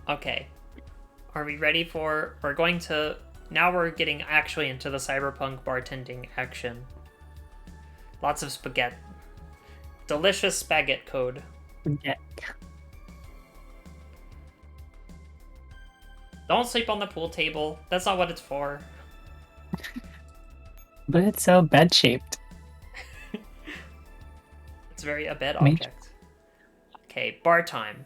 Okay. Are we ready for... Now we're getting actually into the cyberpunk bartending action. Lots of spaghetti. Delicious spaghetti code. Yeah. Don't sleep on the pool table. That's not what it's for. But it's so bed-shaped. It's very a bed object. Okay, bar time.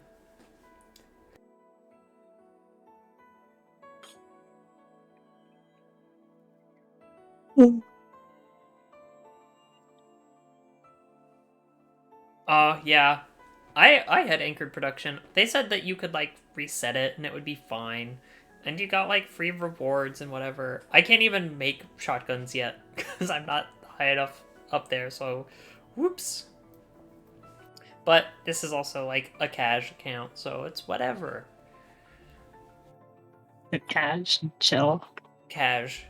Yeah. I had anchored production. They said that you could like reset it and it would be fine. And you got like free rewards and whatever. I can't even make shotguns yet because I'm not high enough up there, so whoops. But this is also like a cash account, so it's whatever. Cash, chill. Cash.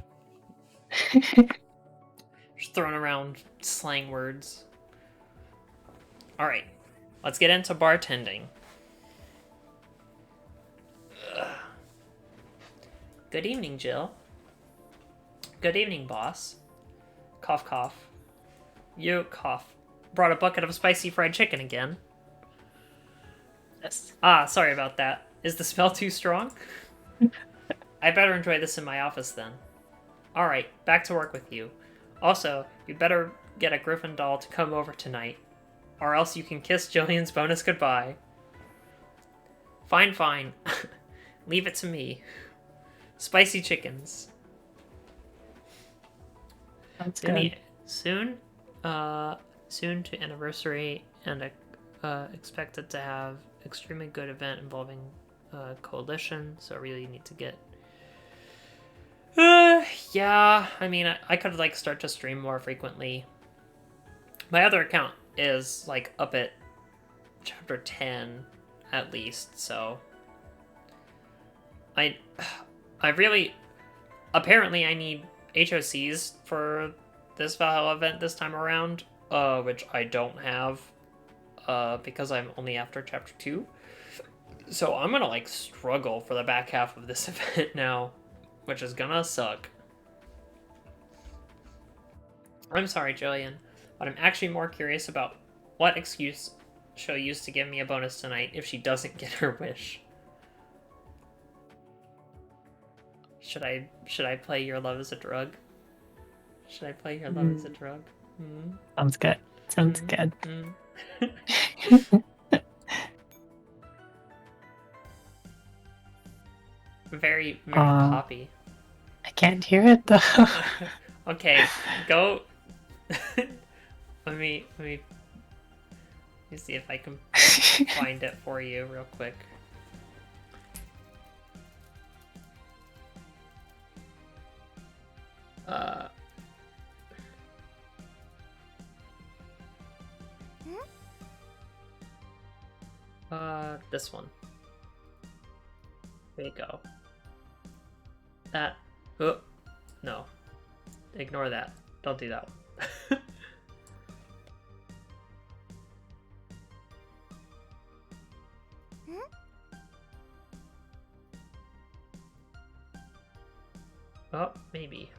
Just throwing around slang words. Alright, let's get into bartending. Ugh. Good evening, Jill. Good evening, boss. Cough, cough. You cough. Brought a bucket of spicy fried chicken again. Yes. Ah, sorry about that. Is the smell too strong? I better enjoy this in my office then. Alright, back to work with you. Also, you better get a Griffin doll to come over tonight, or else you can kiss Jillian's bonus goodbye. Fine, fine. Leave it to me. Spicy chickens. That's good. Soon to anniversary, and expected to have extremely good event involving coalition, so I really need to get yeah, I mean, I could like start to stream more frequently. My other account is like up at chapter 10 at least, so I really apparently I need HOCs for this Valhalla event this time around, which I don't have because I'm only after chapter 2. So I'm gonna like struggle for the back half of this event now, which is gonna suck. I'm sorry, Jillian, but I'm actually more curious about what excuse she'll use to give me a bonus tonight if she doesn't get her wish. Should I play Your Love is a Drug? Should I play Your Love is a Drug? Sounds good. Sounds good. Very poppy. I can't hear it though. Okay, go. let me see if I can find it for you real quick. This one. There you go. That. Oh, no. Ignore that. Don't do that one. Oh, maybe.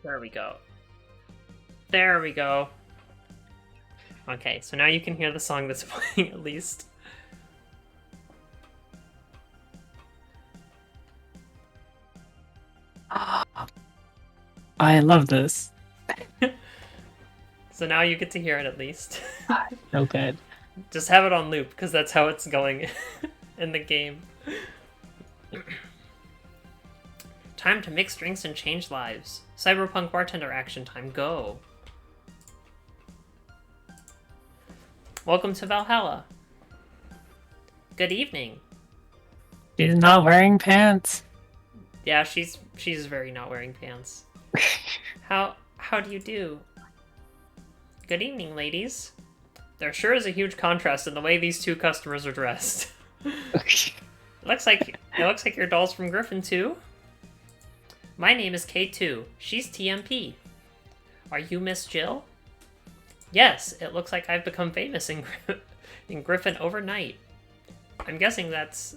There we go. There we go. Okay, so now you can hear the song that's playing at least. I love this. So now you get to hear it at least. So good. Just have it on loop, because that's how it's going in the game. Time to mix drinks and change lives. Cyberpunk bartender action time, go. Welcome to Valhalla. Good evening. She's not wearing pants. Yeah, she's very not wearing pants. How do you do? Good evening, ladies. There sure is a huge contrast in the way these two customers are dressed. It looks like your doll's from Griffin too. My name is K2. She's TMP. Are you Miss Jill? Yes, it looks like I've become famous in Griffin overnight. I'm guessing that's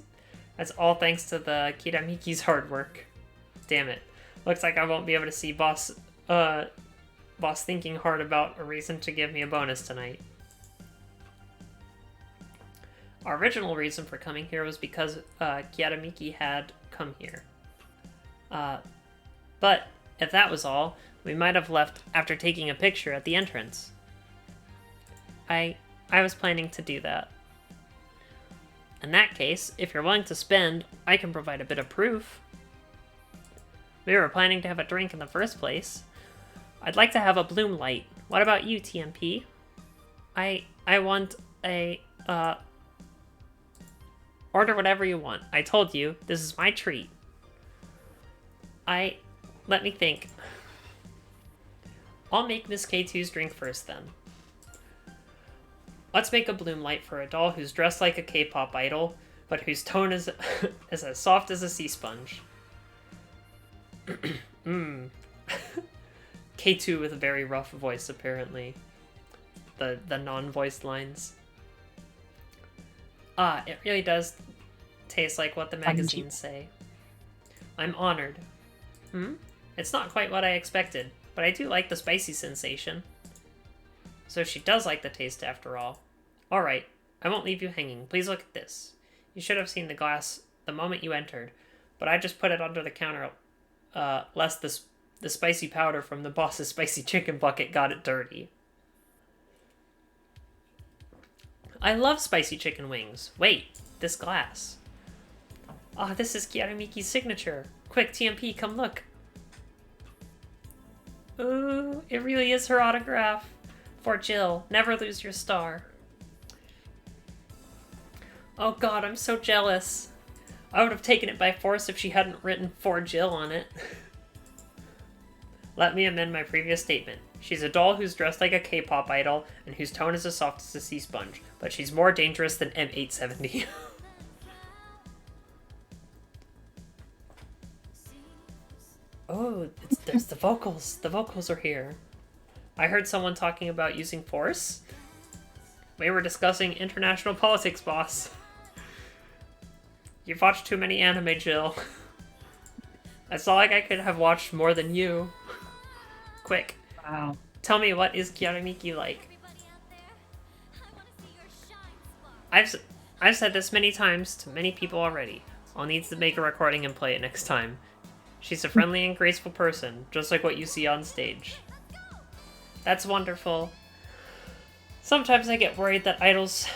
all thanks to the Kiramiki's hard work. Damn it. Looks like I won't be able to see boss thinking hard about a reason to give me a bonus tonight. Our original reason for coming here was because Kiaramiki had come here. But if that was all, we might have left after taking a picture at the entrance. I was planning to do that. In that case, if you're willing to spend, I can provide a bit of proof. We were planning to have a drink in the first place. I'd like to have a bloom light. What about you, TMP? I want a, order whatever you want. I told you, this is my treat. Let me think. I'll make Miss K2's drink first, then. Let's make a bloom light for a doll who's dressed like a K-pop idol, but whose tone is as soft as a sea sponge. K2 with a very rough voice, apparently. The non-voiced lines. It really does taste like what the magazines say. I'm honored. It's not quite what I expected, but I do like the spicy sensation. So she does like the taste after all. Alright, I won't leave you hanging. Please look at this. You should have seen the glass the moment you entered, but I just put it under the counter, lest the spicy powder from the boss's spicy chicken bucket got it dirty. I love spicy chicken wings. Wait, this glass. This is Kiaramiki's signature. Quick, TMP, come look. Ooh, it really is her autograph. For Jill, never lose your star. Oh god, I'm so jealous. I would have taken it by force if she hadn't written For Jill on it. Let me amend my previous statement. She's a doll who's dressed like a K-pop idol and whose tone is as soft as a sea sponge, but she's more dangerous than M870. Oh, there's the vocals. The vocals are here. I heard someone talking about using force. We were discussing international politics, boss. You've watched too many anime, Jill. It's not like I could have watched more than you. Quick. Wow. Tell me, what is Kiaramiki like? I've said this many times to many people already. I'll need to make a recording and play it next time. She's a friendly and graceful person, just like what you see on stage. That's wonderful. Sometimes I get worried that idols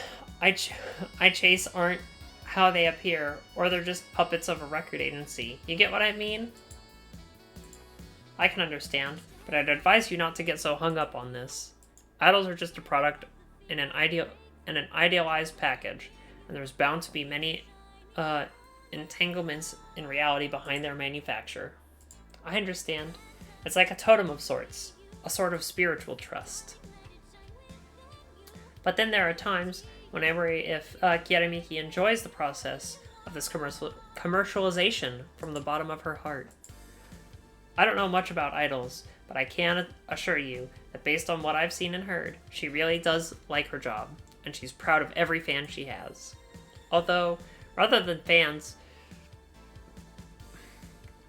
I chase aren't how they appear, or they're just puppets of a record agency. You get what I mean? I can understand, but I'd advise you not to get so hung up on this. Idols are just a product in an idealized package, and there's bound to be many entanglements in reality behind their manufacture. I understand. It's like a totem of sorts, a sort of spiritual trust. But then there are times when I worry if Kiaramiki enjoys the process of this commercialization from the bottom of her heart. I don't know much about idols, but I can assure you that based on what I've seen and heard, she really does like her job, and she's proud of every fan she has. Although, rather than fans,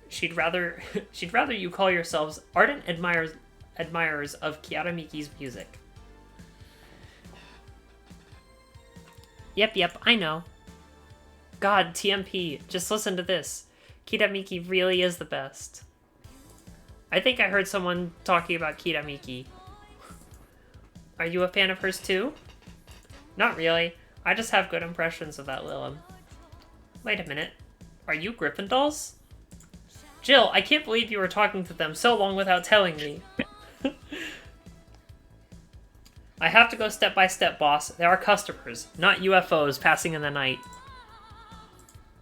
she'd rather you call yourselves ardent admirers of Kiaramiki's music. Yep, I know. God, TMP, just listen to this. Kiramiki really is the best. I think I heard someone talking about Kiramiki. Are you a fan of hers too? Not really. I just have good impressions of that Lilum. Wait a minute. Are you Gryffindors? Jill, I can't believe you were talking to them so long without telling me. I have to go step by step, boss. They are customers, not UFOs passing in the night.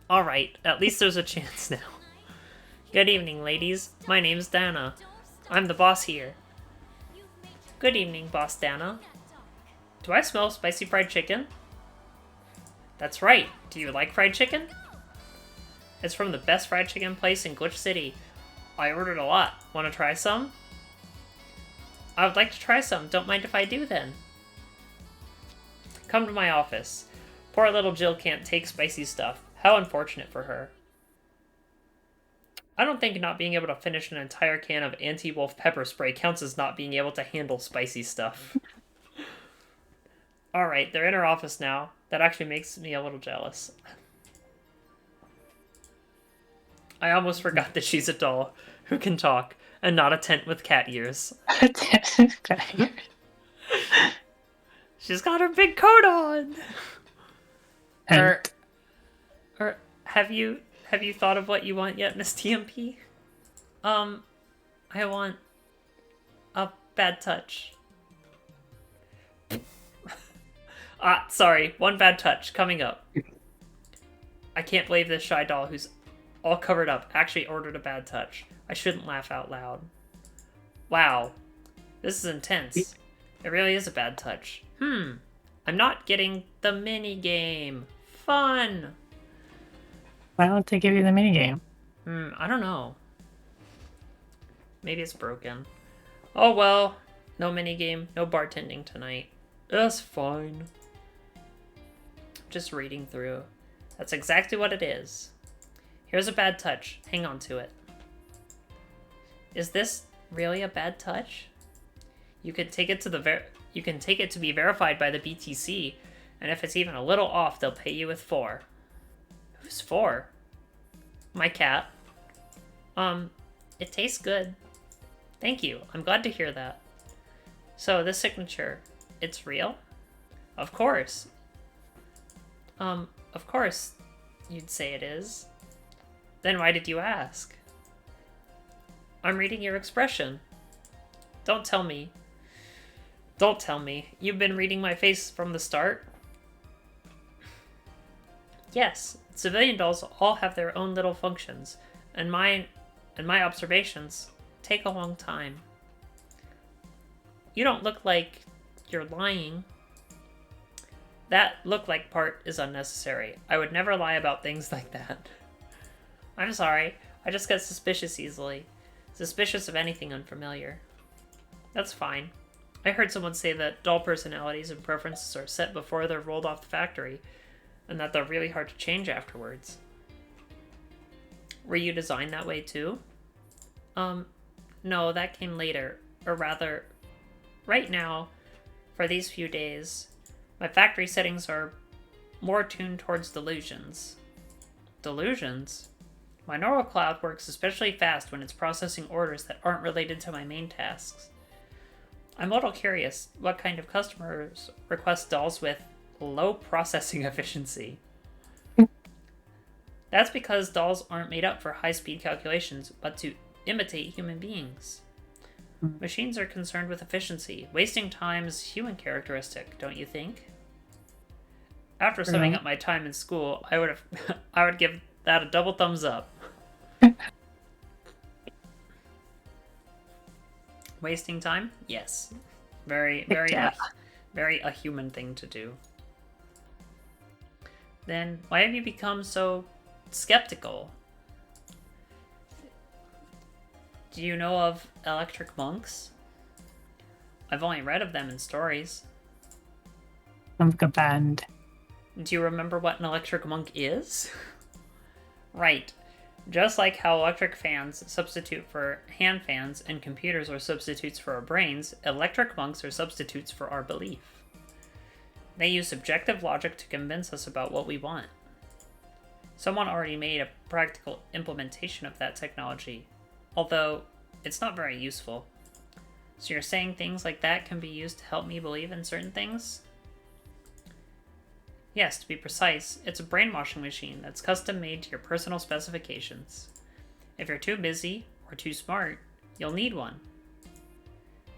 Alright, at least there's a chance now. Good evening, ladies. My name's Dana. I'm the boss here. Good evening, Boss Dana. Do I smell spicy fried chicken? That's right. Do you like fried chicken? It's from the best fried chicken place in Glitch City. I ordered a lot. Want to try some? I would like to try some. Don't mind if I do, then. Come to my office. Poor little Jill can't take spicy stuff. How unfortunate for her. I don't think not being able to finish an entire can of anti-wolf pepper spray counts as not being able to handle spicy stuff. Alright, they're in her office now. That actually makes me a little jealous. I almost forgot that she's a doll who can talk, and not a tent with cat ears. She's got her big coat on! Or have you thought of what you want yet, Miss TMP? I want a bad touch. Sorry, one bad touch coming up. I can't believe this shy doll who's all covered up actually ordered a bad touch. I shouldn't laugh out loud. Wow, this is intense. It really is a bad touch. I'm not getting the mini game. Fun. Why don't they give you the minigame? I don't know. Maybe it's broken. Oh well, no minigame, no bartending tonight. That's fine. Just reading through. That's exactly what it is. Here's a bad touch. Hang on to it. Is this really a bad touch? You could take it to be verified by the BTC, and if it's even a little off, they'll pay you with 4. Who's 4? My cat. It tastes good. Thank you. I'm glad to hear that. So, this signature, it's real? Of course. Of course you'd say it is. Then why did you ask? I'm reading your expression. Don't tell me. Don't tell me. You've been reading my face from the start? Yes, civilian dolls all have their own little functions, and my observations take a long time. You don't look like you're lying. That look like part is unnecessary. I would never lie about things like that. I'm sorry. I just get suspicious easily. Suspicious of anything unfamiliar. That's fine. I heard someone say that doll personalities and preferences are set before they're rolled off the factory, and that they're really hard to change afterwards. Were you designed that way too? No, that came later. Or rather, right now, for these few days, my factory settings are more tuned towards delusions. Delusions? My neural cloud works especially fast when it's processing orders that aren't related to my main tasks. I'm a little curious what kind of customers request dolls with low processing efficiency. That's because dolls aren't made up for high-speed calculations, but to imitate human beings. Machines are concerned with efficiency. Wasting time is a human characteristic, don't you think? After summing up my time in school, I would give that a double thumbs up. Wasting time? Yes. Very a human thing to do. Then why have you become so skeptical? Do you know of electric monks? I've only read of them in stories. Like a band. Do you remember what an electric monk is? Right. Just like how electric fans substitute for hand fans and computers are substitutes for our brains, electric monks are substitutes for our belief. They use subjective logic to convince us about what we want. Someone already made a practical implementation of that technology, although it's not very useful. So you're saying things like that can be used to help me believe in certain things? Yes, to be precise, it's a brainwashing machine that's custom made to your personal specifications. If you're too busy or too smart, you'll need one.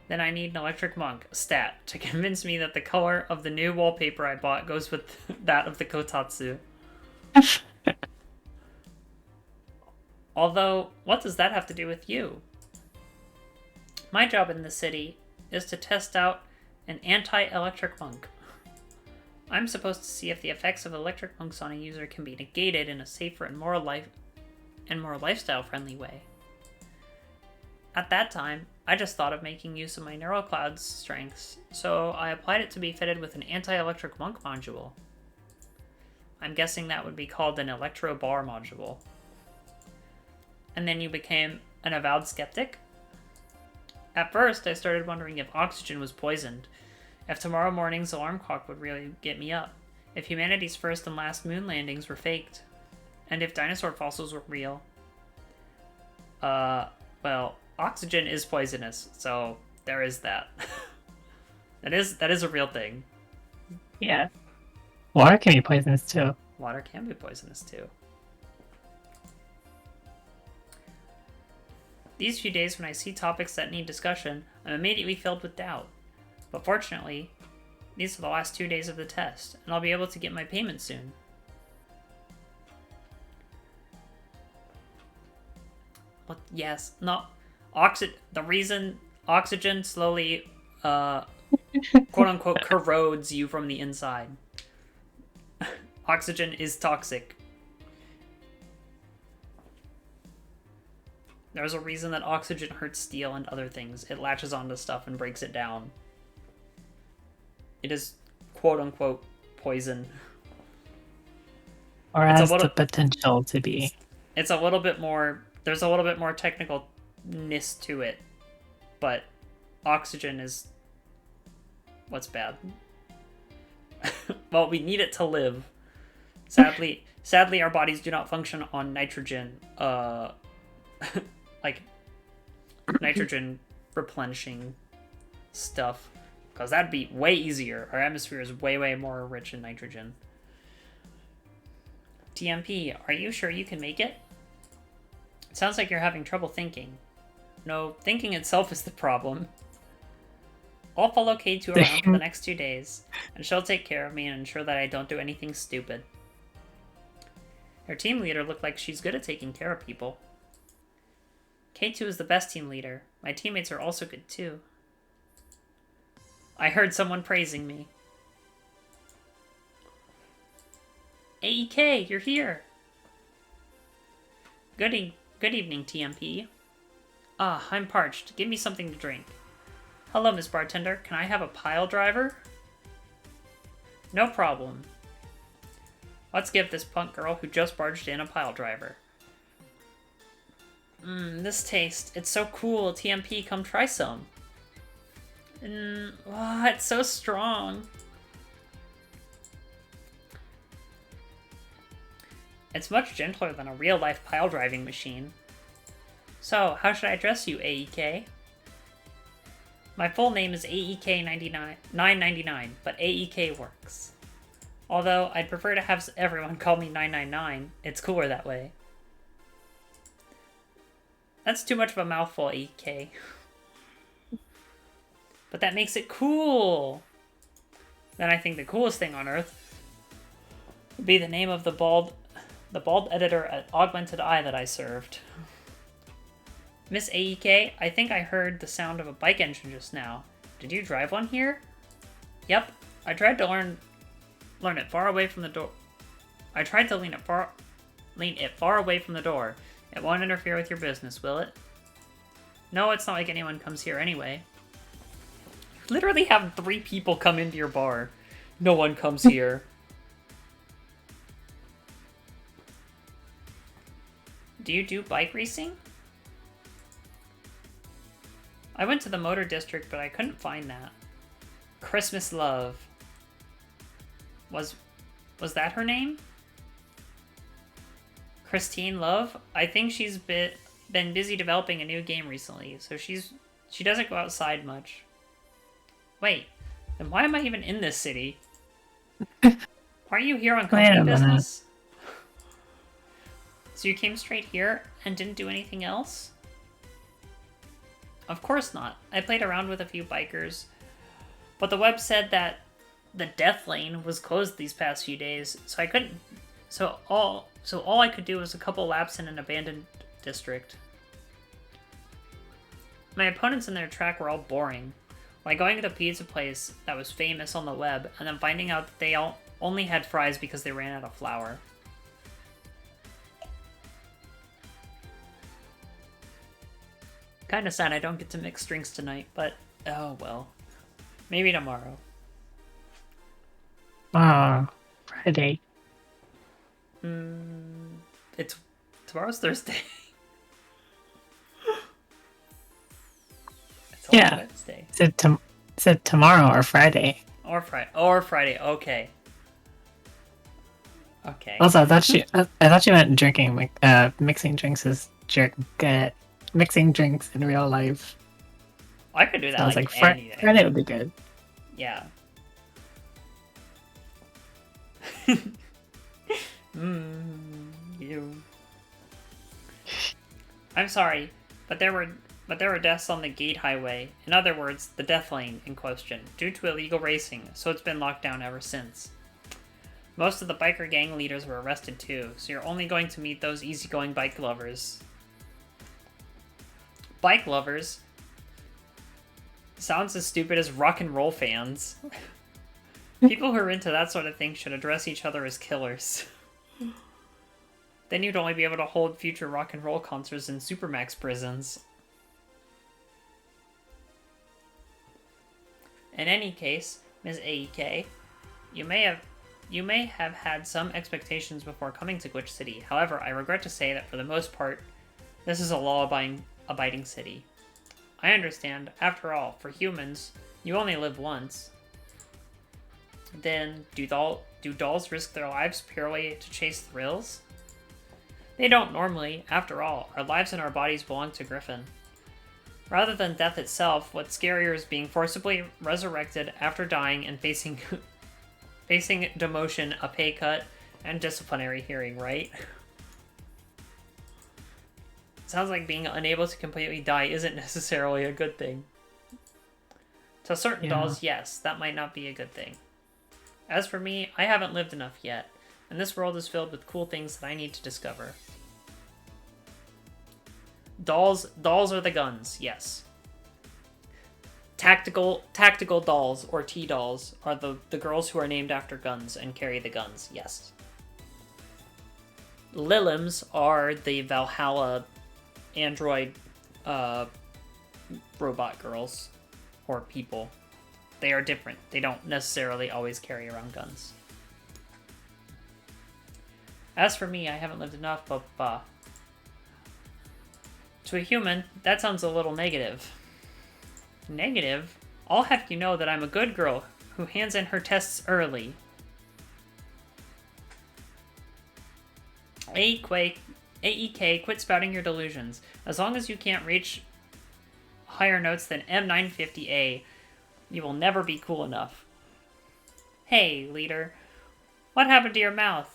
Then I need an electric monk, a stat, to convince me that the color of the new wallpaper I bought goes with that of the kotatsu. Although, what does that have to do with you? My job in the city is to test out an anti-electric monk. I'm supposed to see if the effects of electric monks on a user can be negated in a safer and more lifestyle-friendly way. At that time, I just thought of making use of my neural cloud's strengths, so I applied it to be fitted with an anti-electric monk module. I'm guessing that would be called an electro bar module. And then you became an avowed skeptic? At first, I started wondering if oxygen was poisoned, if tomorrow morning's alarm clock would really get me up, if humanity's first and last moon landings were faked, and if dinosaur fossils were real. Well, oxygen is poisonous, so there is that. that is a real thing. Yeah. Water can be poisonous too. Water can be poisonous too. These few days when I see topics that need discussion, I'm immediately filled with doubt. But fortunately, these are the last 2 days of the test, and I'll be able to get my payment soon. What? Yes, no. The reason oxygen slowly, quote-unquote, corrodes you from the inside. Oxygen is toxic. There's a reason that oxygen hurts steel and other things. It latches onto stuff and breaks it down. It is quote-unquote poison. Or has the potential to be. It's a little bit more... There's a little bit more technicalness to it. But oxygen is... what's bad? Well, we need it to live. Sadly, our bodies do not function on nitrogen. Like nitrogen replenishing stuff, because that'd be way easier. Our atmosphere is way more rich in nitrogen. TMP, are you sure you can make it? It sounds like you're having trouble thinking. No, thinking itself is the problem. I'll follow K2 around for the next 2 days, and she'll take care of me and ensure that I don't do anything stupid. Her team leader looked like she's good at taking care of people. K2 is the best team leader. My teammates are also good too. I heard someone praising me. AEK, you're here! Good evening, TMP. Ah, I'm parched. Give me something to drink. Hello, Miss Bartender. Can I have a pile driver? No problem. Let's give this punk girl who just barged in a pile driver. This taste. It's so cool. TMP, come try some. Oh, it's so strong. It's much gentler than a real-life pile driving machine. So, how should I address you, AEK? My full name is AEK 999, but AEK works. Although, I'd prefer to have everyone call me 999. It's cooler that way. That's too much of a mouthful, AEK. But that makes it cool! Then I think the coolest thing on Earth would be the name of the bald editor at Augmented Eye that I served. Miss AEK, I think I heard the sound of a bike engine just now. Did you drive one here? Yep. I tried to learn it far away from the door. I tried to lean it far away from the door. It won't interfere with your business, will it? No, it's not like anyone comes here anyway. You literally have 3 people come into your bar. No one comes here. Do you do bike racing? I went to the Motor District, but I couldn't find that. Christmas Love. Was that her name? Christine Love? I think she's been busy developing a new game recently, so she doesn't go outside much. Wait, then why am I even in this city? Why are you here on company business? So you came straight here and didn't do anything else? Of course not. I played around with a few bikers, but the web said that the death lane was closed these past few days, so I couldn't. So all I could do was a couple laps in an abandoned district. My opponents in their track were all boring, like going to the pizza place that was famous on the web, and then finding out that they only had fries because they ran out of flour. Kinda sad I don't get to mix drinks tonight, but oh well. Maybe tomorrow. Friday. Tomorrow's Thursday. It's Wednesday. Said tomorrow or Friday. Or Friday. Okay. Okay. Also, I thought you meant drinking. Mixing drinks is mixing drinks in real life. I could do that. So I was like, Friday would be good. Yeah. You. I'm sorry, but there were deaths on the Gate Highway. In other words, the death lane in question, due to illegal racing, so it's been locked down ever since. Most of the biker gang leaders were arrested too, so you're only going to meet those easygoing bike lovers. Bike lovers? Sounds as stupid as rock and roll fans. People who are into that sort of thing should address each other as killers. Then you'd only be able to hold future rock and roll concerts in Supermax prisons. In any case, Ms. AEK, you may have had some expectations before coming to Glitch City. However, I regret to say that for the most part, this is a law-abiding city. I understand. After all, for humans, you only live once. Then, do dolls risk their lives purely to chase thrills? They don't normally. After all, our lives and our bodies belong to Griffin. Rather than death itself, what's scarier is being forcibly resurrected after dying and facing demotion, a pay cut, and disciplinary hearing, right? Sounds like being unable to completely die isn't necessarily a good thing. To certain dolls, yes, that might not be a good thing. As for me, I haven't lived enough yet, and this world is filled with cool things that I need to discover. Dolls are the guns, yes. Tactical dolls, or T-dolls, are the girls who are named after guns and carry the guns, yes. Lilims are the Valhalla android robot girls, or people. They are different. They don't necessarily always carry around guns. As for me, I haven't lived enough, but to a human, that sounds a little negative. Negative? I'll have you know that I'm a good girl who hands in her tests early. AEK, quit spouting your delusions. As long as you can't reach higher notes than M950A, you will never be cool enough. Hey, leader. What happened to your mouth?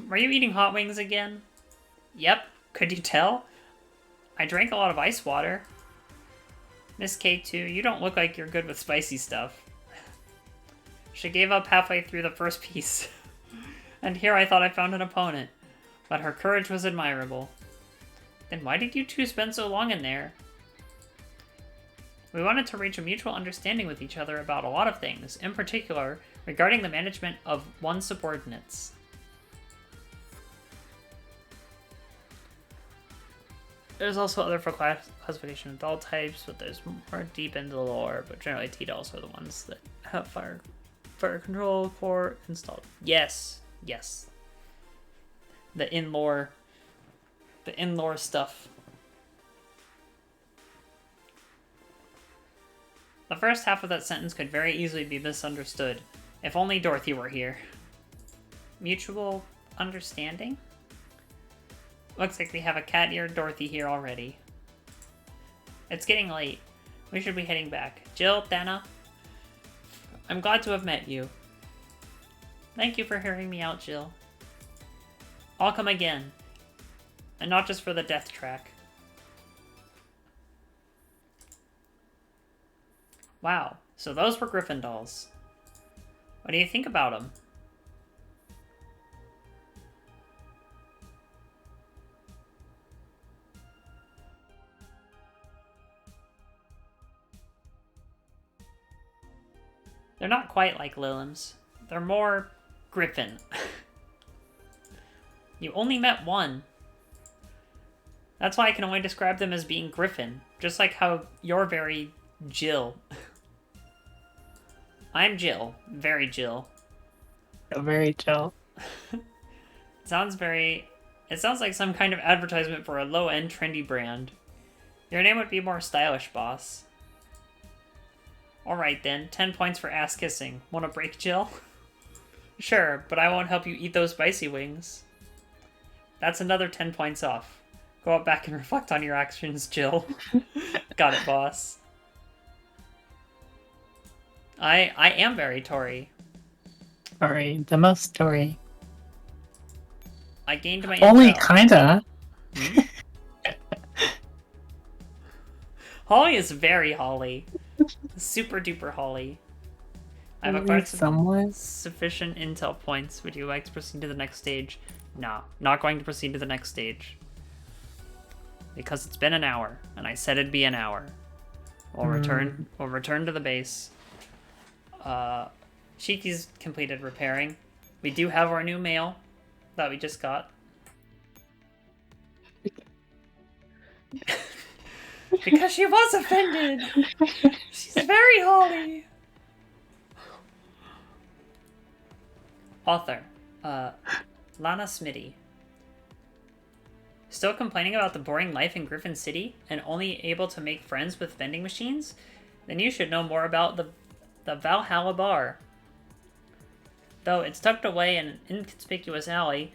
Were you eating hot wings again? Yep. Could you tell? I drank a lot of ice water. Miss K2, you don't look like you're good with spicy stuff. She gave up halfway through the first piece. And here I thought I found an opponent. But her courage was admirable. Then why did you two spend so long in there? We wanted to reach a mutual understanding with each other about a lot of things, in particular, regarding the management of one's subordinates. There's also other for classification of doll types, but there's more deep into the lore, but generally T-dolls are the ones that have fire control core installed. Yes. The in-lore stuff. The first half of that sentence could very easily be misunderstood. If only Dorothy were here. Mutual understanding? Looks like we have a cat-eared Dorothy here already. It's getting late. We should be heading back. Jill, Dana, I'm glad to have met you. Thank you for hearing me out, Jill. I'll come again. And not just for the death track. Wow, so those were Griffin dolls. What do you think about them? They're not quite like Lilims. They're more Griffin. You only met one. That's why I can only describe them as being Griffin. Just like how you're very Jill. I'm Jill. Very Jill. Very Jill. It sounds like some kind of advertisement for a low-end trendy brand. Your name would be more stylish, boss. Alright then, 10 points for ass kissing. Wanna break, Jill? Sure, but I won't help you eat those spicy wings. That's another 10 points off. Go out back and reflect on your actions, Jill. Got it, boss. I am very Tory. Tory, the most Tory. I gained my Only intel. kinda. Holly is very Holly. Super duper Holly. I've acquired sufficient intel points. Would you like to proceed to the next stage? No, not going to proceed to the next stage. Because it's been an hour, and I said it'd be an hour. We'll return to the base. Shiki's completed repairing. We do have our new mail that we just got. Because she was offended. She's very holy. Author, Lana Smitty. Still complaining about the boring life in Griffin City and only able to make friends with vending machines? Then you should know more about the Valhalla Bar. Though it's tucked away in an inconspicuous alley,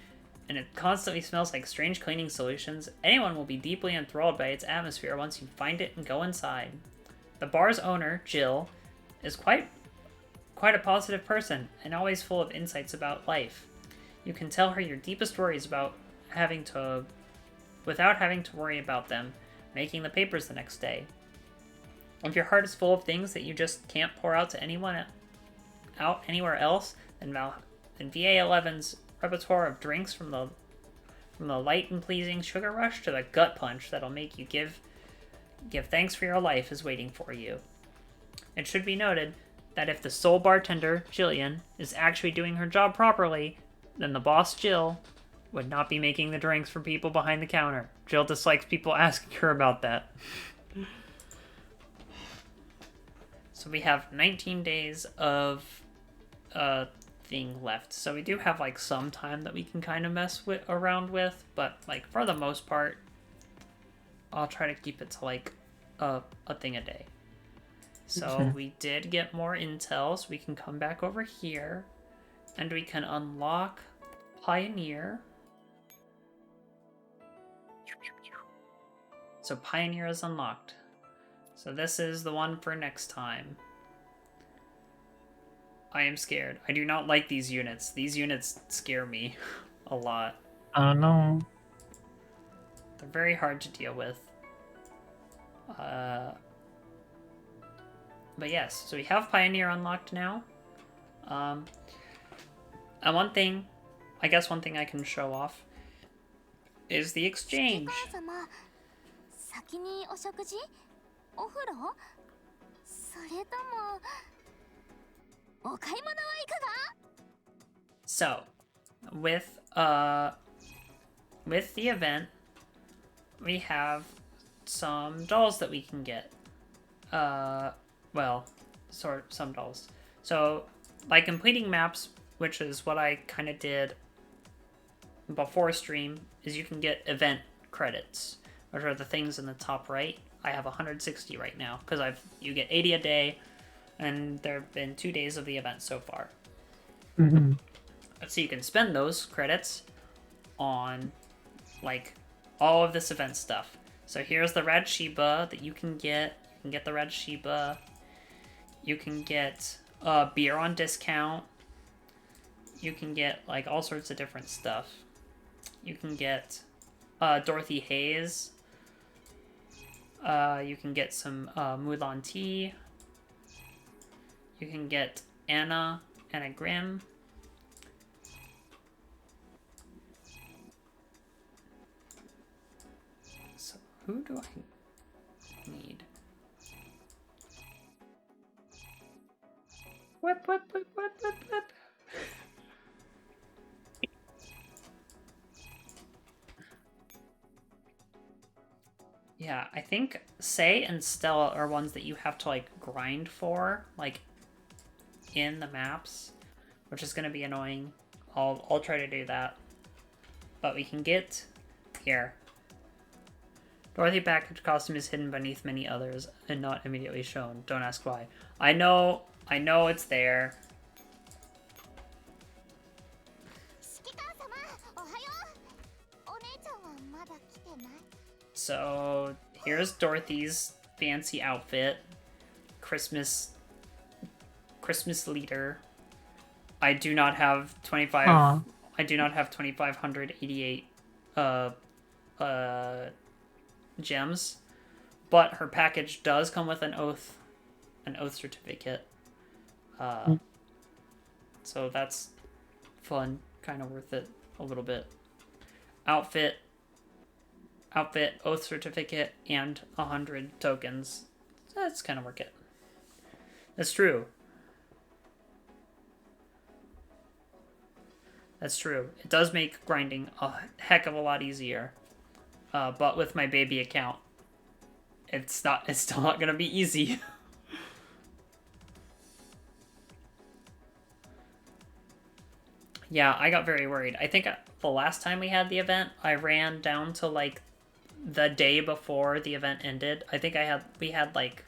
and it constantly smells like strange cleaning solutions, anyone will be deeply enthralled by its atmosphere once you find it and go inside. The bar's owner, Jill, is quite a positive person and always full of insights about life. You can tell her your deepest worries without having to worry about them making the papers the next day. If your heart is full of things that you just can't pour out to anyone out anywhere else, then Va-11's repertoire of drinks from the light and pleasing sugar rush to the gut punch that'll make you give thanks for your life is waiting for you. It should be noted that if the sole bartender, Jillian, is actually doing her job properly, then the boss, Jill, would not be making the drinks for people behind the counter. Jill dislikes people asking her about that. So we have 19 days of thing left. So we do have like some time that we can kind of mess around with, but like for the most part, I'll try to keep it to like a thing a day. So we did get more intel, so we can come back over here and we can unlock Pioneer. So Pioneer is unlocked. So this is the one for next time. I am scared. I do not like these units. These units scare me a lot. Oh no. They're very hard to deal with. But yes, so we have Pioneer unlocked now. And one thing I can show off is the exchange. So, with the event, we have some dolls that we can get. Well, some dolls. So, by completing maps, which is what I kind of did before stream, is you can get event credits, which are the things in the top right. I have 160 right now, because you get 80 a day, and there have been 2 days of the event so far. Mm-hmm. So you can spend those credits on, like, all of this event stuff. So here's the Red Sheba that you can get. You can get the Red Sheba. You can get beer on discount. You can get, like, all sorts of different stuff. You can get Dorothy Hayes. You can get some Mulan tea. You can get Anna Grimm. So who do I need? Whip. Yeah, I think Say and Stella are ones that you have to, like, grind for, like, in the maps, which is going to be annoying. I'll try to do that. But we can get here. Dorothy package costume is hidden beneath many others and not immediately shown. Don't ask why. I know it's there. So here's Dorothy's fancy outfit. Christmas leader. I do not have 25. Aww. I do not have 2,588 gems, but her package does come with an oath certificate. So that's fun, kind of worth it a little bit. Outfit, oath certificate, and 100 tokens. That's kind of worth it. That's true. That's true. It does make grinding a heck of a lot easier. but with my baby account, it's still not gonna be easy. Yeah, I got very worried. I think the last time we had the event, I ran down to like the day before the event ended. I think we had like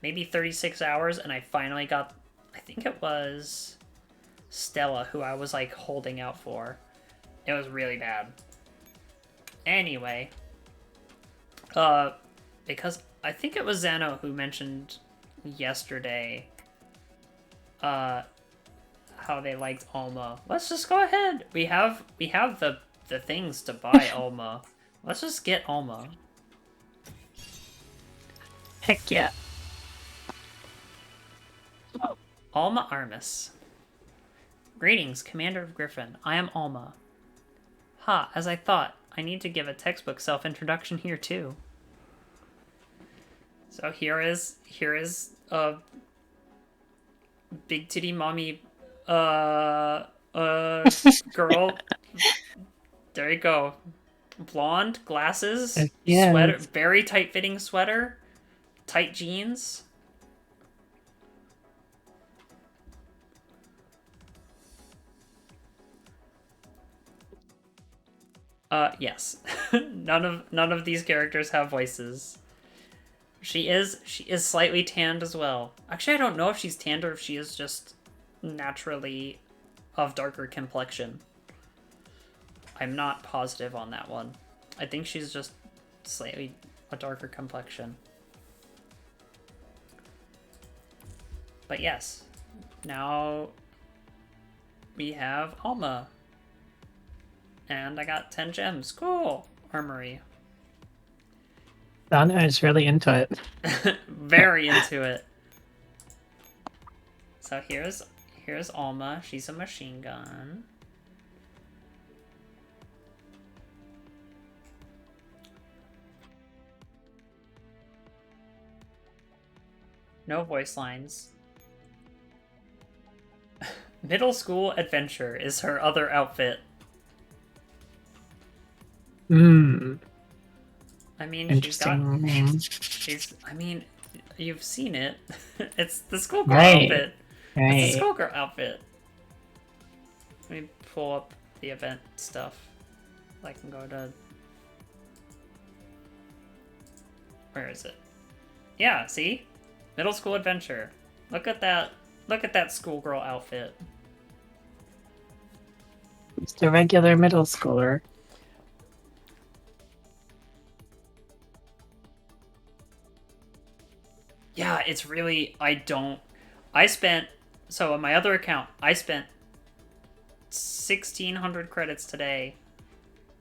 maybe 36 hours, and I finally got, I think it was Stella who I was like holding out for. It was really bad. Anyway, because I think it was Zano who mentioned yesterday, how they liked Alma. Let's just go ahead. We have the things to buy Alma. Let's just get Alma. Heck yeah. Alma Armis. Greetings, Commander of Griffin. I am Alma. Ha, as I thought, I need to give a textbook self-introduction here too. So here is big titty mommy girl. There you go. Blonde, glasses, Yes. sweater, very tight-fitting sweater, tight jeans. Yes. none of these characters have voices. She is slightly tanned as well. Actually, I don't know if she's tanned or if she is just naturally of darker complexion. I'm not positive on that one. I think she's just slightly a darker complexion. But yes, now we have Alma. And I got 10 gems. Cool. Armory. Donna is really into it. Very into it. So here's Alma. She's a machine gun. No voice lines. Middle school adventure is her other outfit. Hmm. I mean, Interesting name. I mean, you've seen it. It's the schoolgirl Right. outfit. Right. It's the schoolgirl outfit. Let me pull up the event stuff. I can go to... Where is it? Yeah, see? Middle school adventure. Look at that. Look at that schoolgirl outfit. Just a regular middle schooler. Yeah, it's really... I spent... So on my other account, I spent 1,600 credits today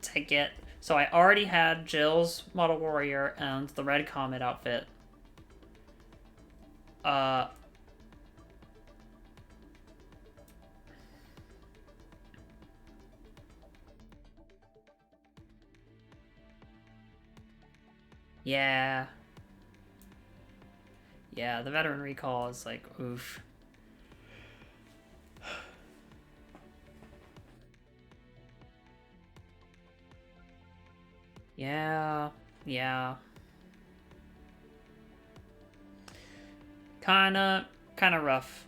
to get... So I already had Jill's Model Warrior and the Red Comet outfit. Yeah. Yeah, the veteran recall is like, oof. Yeah. Yeah. Kinda rough.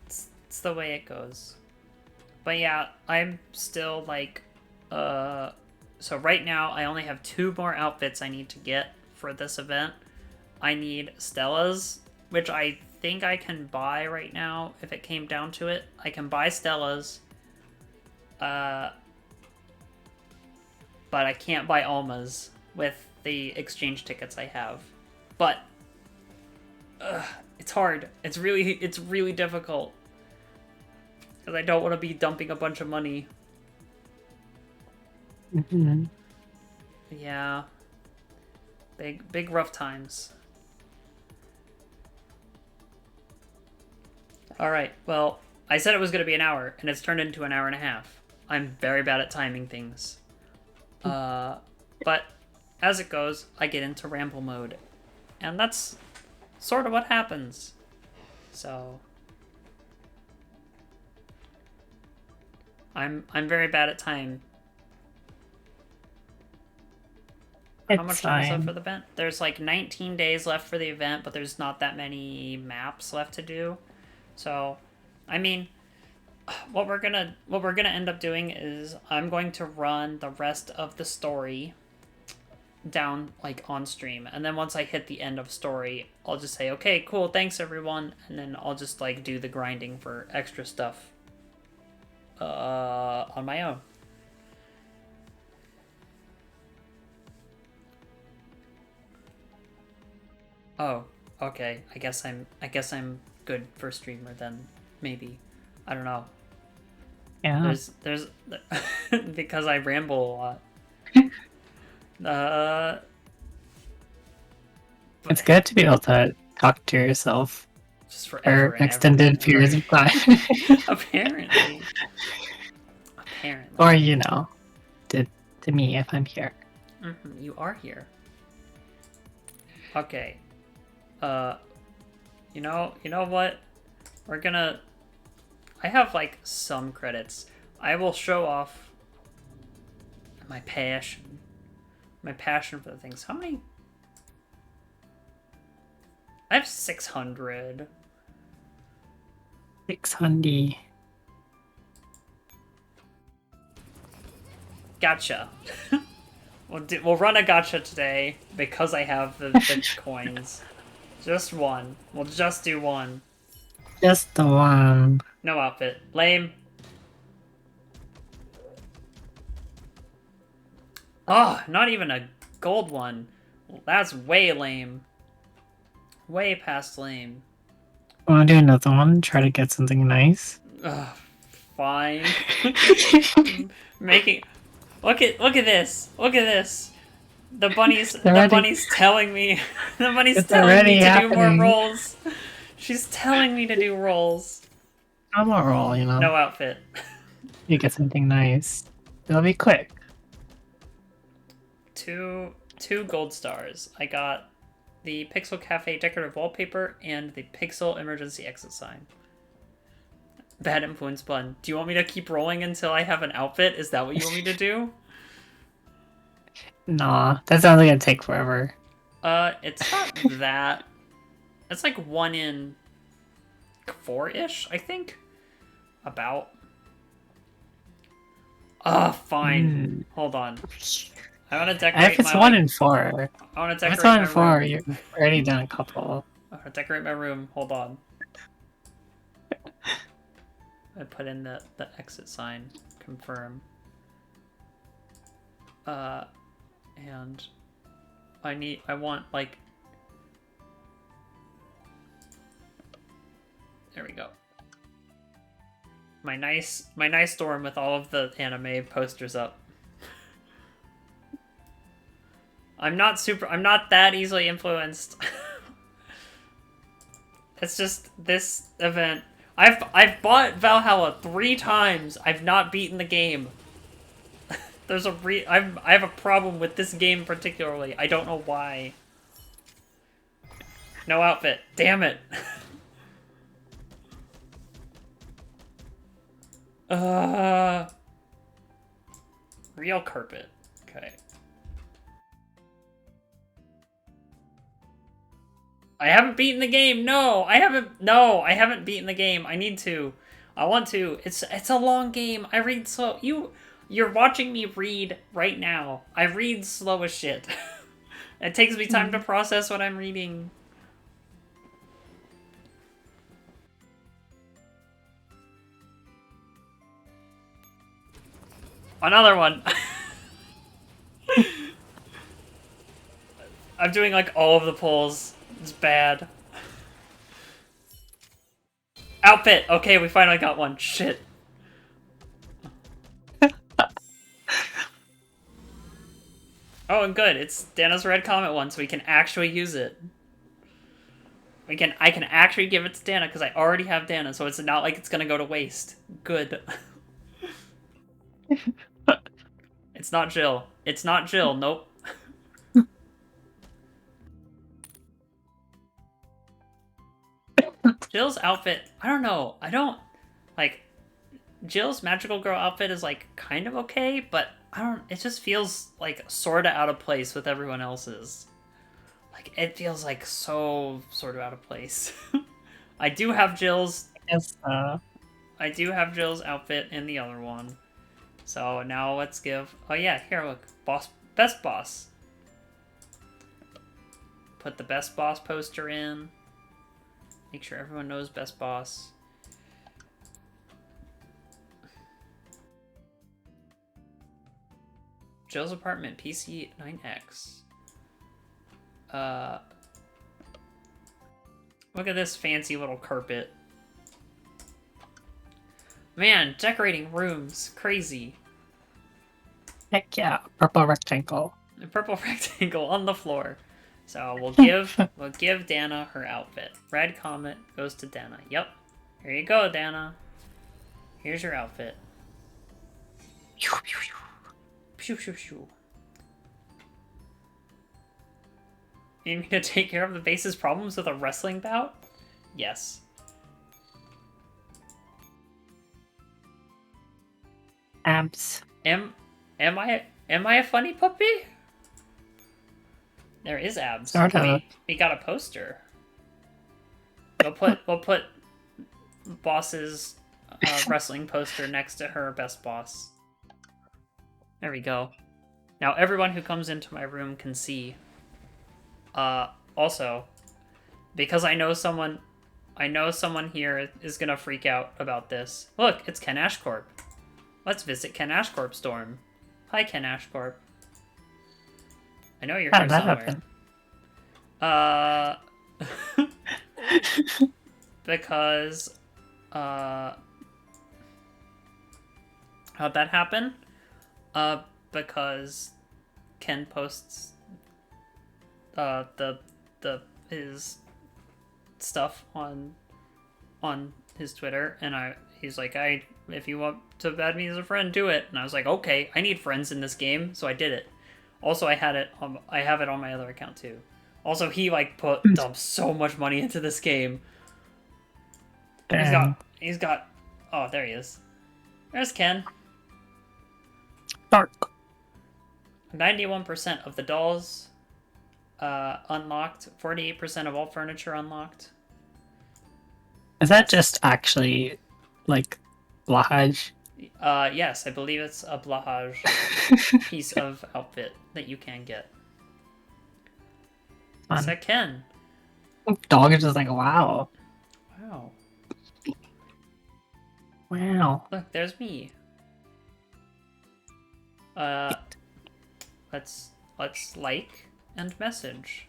It's the way it goes. But yeah, I'm still like, so right now I only have 2 more outfits I need to get for this event. I need Stella's, which I think I can buy right now if it came down to it. I can buy Stella's, but I can't buy Alma's with the exchange tickets I have. But it's hard. It's really difficult because I don't want to be dumping a bunch of money. Mm-hmm. Yeah. Big rough times. Alright, well, I said it was going to be an hour, and it's turned into an hour and a half. I'm very bad at timing things. But as it goes, I get into ramble mode. And that's sort of what happens. So... I'm very bad at time How It's much time is left fine. for the event? There's like 19 days left for the event, but there's not that many maps left to do. So, I mean, what we're gonna end up doing is I'm going to run the rest of the story down like on stream, and then once I hit the end of story, I'll just say, okay, cool, thanks everyone, and then I'll just like do the grinding for extra stuff on my own. Oh, okay. I guess I'm good for streamer then. Maybe. I don't know. Yeah. There's because I ramble a lot. Uh It's but good to be able to talk to yourself just for forever and ever and extended ever. periods of time. Apparently. Or, Apparently. to me if I'm here. You are here. Okay. Uh you know what? We're gonna I have like some credits. I will show off my passion. My passion for the things. How many? I have 600. 600. Gotcha. We'll run a gotcha today because I have the coins. Just one. We'll just do one. Just the one. No outfit. Lame. Oh, not even a gold one. That's way lame. Way past lame. Wanna do another one? Try to get something nice? Ugh, fine. Making look at this. Look at this. The bunny's telling me the bunny's It's telling already me to do more happening. rolls. She's telling me to do rolls. I'm a roll, No outfit. You get something nice. It'll be quick. Two gold stars. I got the Pixel Cafe decorative wallpaper and the Pixel emergency exit sign. Bad influence button. Do you want me to keep rolling until I have an outfit? Is that what you want me to do? Nah, that sounds like it'd take forever. It's not that. It's like 1 in 4-ish, I think. About. Fine. Hold on. I want to decorate If it's my 1 in 4. I want to If decorate it's 1 my in 4, room. you've already done a couple. I want to decorate my room. Hold on. I put in the exit sign. Confirm. And I want like. There we go. My nice dorm with all of the anime posters up. I'm not that easily influenced. It's just this event. I've bought Valhalla 3 times. I've not beaten the game. I have a problem with this game particularly. I don't know why. No outfit. Damn it. Real carpet. Okay. I haven't beaten the game. No, I haven't. No, I haven't beaten the game. I need to. I want to. It's a long game. I read slow. You're watching me read right now. I read slow as shit. It takes me time to process what I'm reading. Another one. I'm doing like all of the pulls. It's bad. Outfit. Okay, we finally got one. Shit. Oh, and good. It's Dana's red comet one, so we can actually use it. I can actually give it to Dana because I already have Dana, so it's not like it's gonna go to waste. Good. It's not Jill. It's not Jill. Nope. Jill's outfit, I don't know. I don't like Jill's magical girl outfit is like kind of okay, but I don't. It just feels like sort of out of place with everyone else's. Like it feels like so sort of out of place. I do have Jill's. Yes. I do have Jill's outfit in the other one. So now let's give. Oh yeah, here look, boss, best boss. Put the best boss poster in. Make sure everyone knows best boss. Jill's apartment, PC 9X. Look at this fancy little carpet. Man, decorating rooms, crazy. Heck yeah, purple rectangle. A purple rectangle on the floor. So we'll give Dana her outfit. Red Comet goes to Dana. Yep. Here you go, Dana. Here's your outfit. Pew pew pew. You need me to take care of the base's problems with a wrestling bout? Yes. Abs. Am I a funny puppy? There is abs. Sort of. We got a poster. We'll put boss's wrestling poster next to her best boss. There we go. Now everyone who comes into my room can see. Also, because I know someone here is gonna freak out about this. Look, it's Ken Ashcorp. Let's visit Ken Ashcorp's dorm. Hi, Ken Ashcorp. I know you're here somewhere. Because, how'd that happen? Because Ken posts, his stuff on his Twitter, and he's like, if you want to add me as a friend, do it. And I was like, okay, I need friends in this game, so I did it. Also, I have it on my other account too. Also, he like dumped so much money into this game. Dang. He's got. Oh, there he is. There's Ken. Dark. 91% of the dolls unlocked. 48% of all furniture unlocked. Is that just actually like Blahaj? Yes, I believe it's a Blahaj piece of outfit that you can get. Is that Ken? Dog is just like, wow. Wow. Wow. Look, there's me. Let's like and message.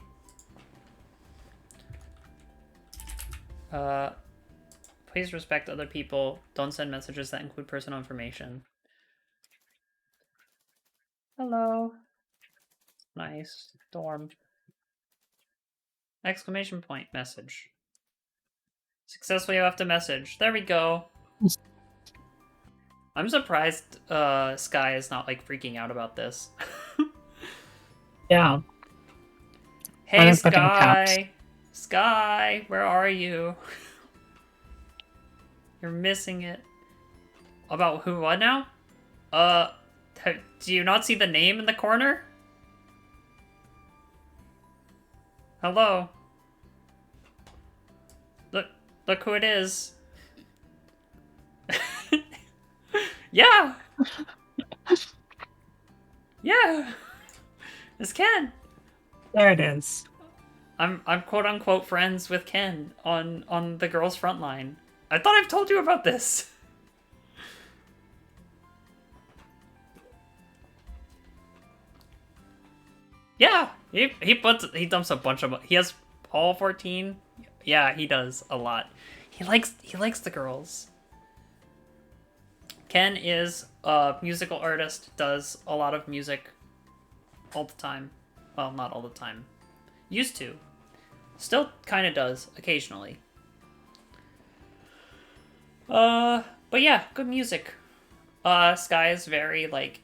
Please respect other people. Don't send messages that include personal information. Hello. Nice. Dorm. Exclamation point message. Successfully left a message. There we go. I'm surprised Sky is not like freaking out about this. Yeah. Hey Sky! Sky, where are you? You're missing it. About who, what now? Do you not see the name in the corner? Hello? Look who it is. Yeah! Yeah! It's Ken! There it is. I'm quote unquote friends with Ken on the Girls Frontline. I thought I've told you about this. Yeah, he dumps a bunch of, he has all 14. Yeah, he does a lot. He likes the girls. Ken is a musical artist, does a lot of music all the time. Well, not all the time. Used to. Still kind of does occasionally. But yeah, good music. Sky is very like,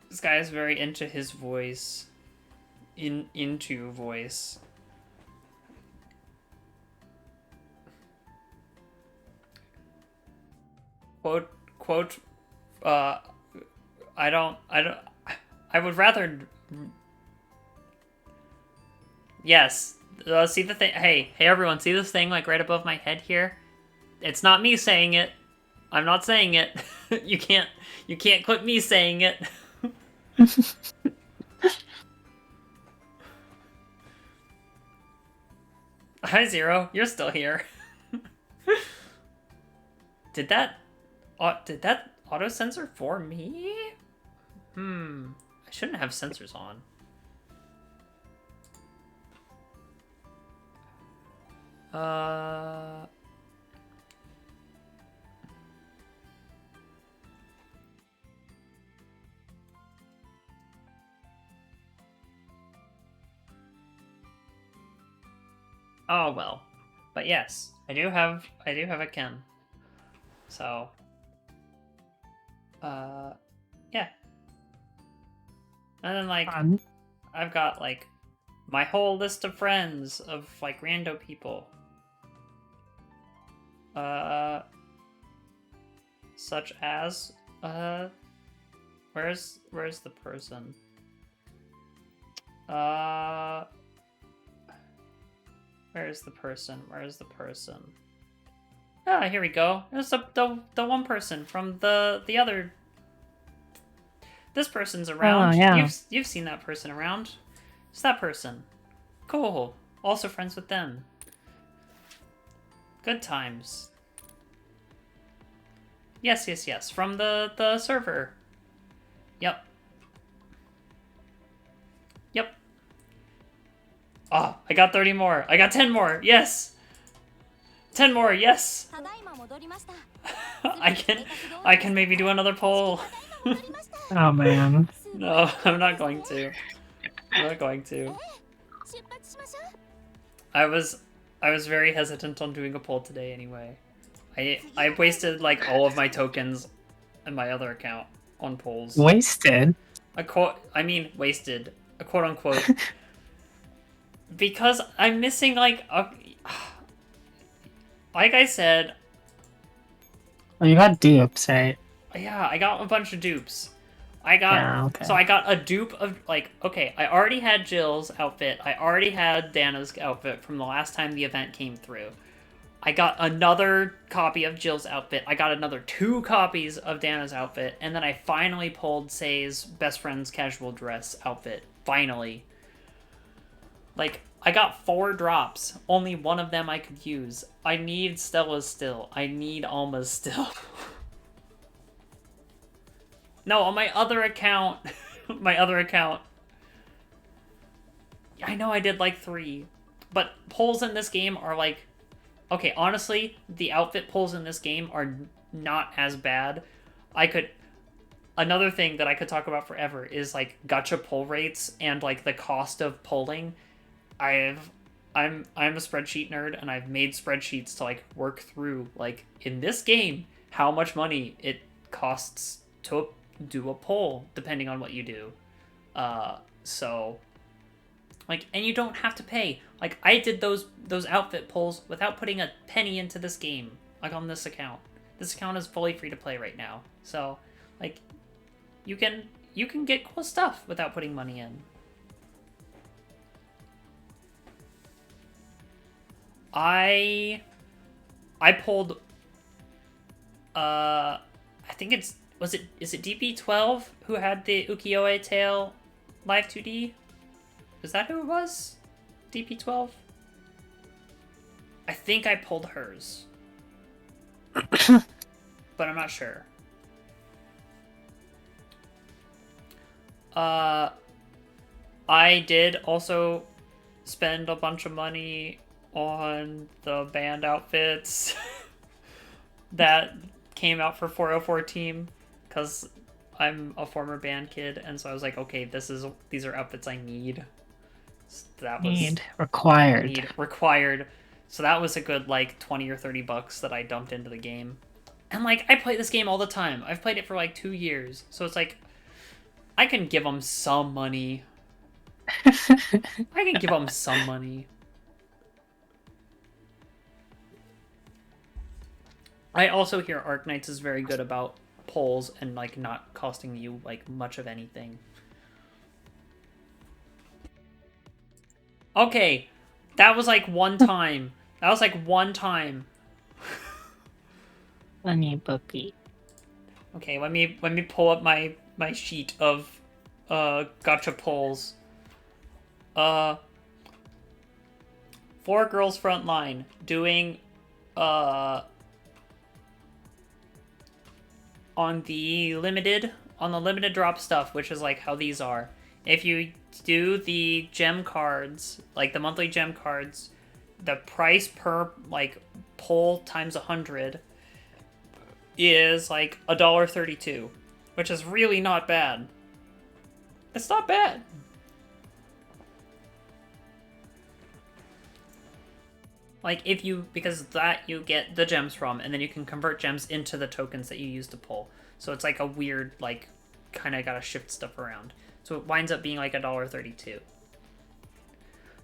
this guy is very into his voice. Into voice. quote, uh, I don't, I would rather, yes, see the thing, hey everyone, see this thing, like, right above my head here? It's not me saying it. I'm not saying it. you can't clip me saying it. Hi, Zero. You're still here. Did that auto sensor for me? I shouldn't have sensors on. Oh well. But yes, I do have a Ken. So yeah. And then like I've got like my whole list of friends of like rando people. Such as where's the person? Where's the person? Ah, here we go. There's the one person from the other. This person's around. Oh, yeah. You've seen that person around. It's that person. Cool. Also friends with them. Good times. Yes. From the server. Yep. Oh, I got 30 more. I got 10 more. Yes. 10 more. Yes. I can maybe do another poll. Oh man. No, I'm not going to. I was very hesitant on doing a poll today anyway. I wasted like all of my tokens in my other account on polls. Wasted? Wasted. A quote unquote. Because I'm missing like I said. Well, you got dupes, right? Yeah, I got a bunch of dupes. So I got a dupe of like, okay, I already had Jill's outfit. I already had Dana's outfit from the last time the event came through. I got another copy of Jill's outfit. I got another 2 copies of Dana's outfit, and then I finally pulled Say's best friend's casual dress outfit. Finally. Like, I got 4 drops. Only one of them I could use. I need Stella's still. I need Alma's still. No, on my other account. I know I did like 3. But polls in this game are like... Okay, honestly, the outfit polls in this game are not as bad. Another thing that I could talk about forever is like gacha pull rates and like the cost of pulling. I'm a spreadsheet nerd, and I've made spreadsheets to like work through like in this game how much money it costs to do a poll depending on what you do. So like, and you don't have to pay. Like, I did those outfit polls without putting a penny into this game, like on this account. This account is fully free to play right now. So like you can get cool stuff without putting money in. I pulled I think is it Pt.2 who had the ukiyo-e tail live 2D? Is that who it was? Pt.2? I think I pulled hers. But I'm not sure. I did also spend a bunch of money on the band outfits that came out for 404 Team, because I'm a former band kid, and so I was like, okay, these are outfits I need. So that was required. So that was a good like 20 or 30 bucks that I dumped into the game. And like, I play this game all the time. I've played it for like 2 years. So it's like, I can give them some money. I also hear Arknights is very good about pulls and like not costing you like much of anything. Okay, that was like one time. That was like one time. Funny puppy. Okay, let me pull up my sheet of gacha pulls. Uh, for Girls Frontline doing uh on the limited drop stuff, which is like how these are. If you do the gem cards, like the monthly gem cards, the price per like pull times 100 is like $1.32, which is really not bad. It's not bad. Like if you, because that you get the gems from, and then you can convert gems into the tokens that you use to pull. So it's like a weird, like, kind of gotta shift stuff around. So it winds up being like $1.32.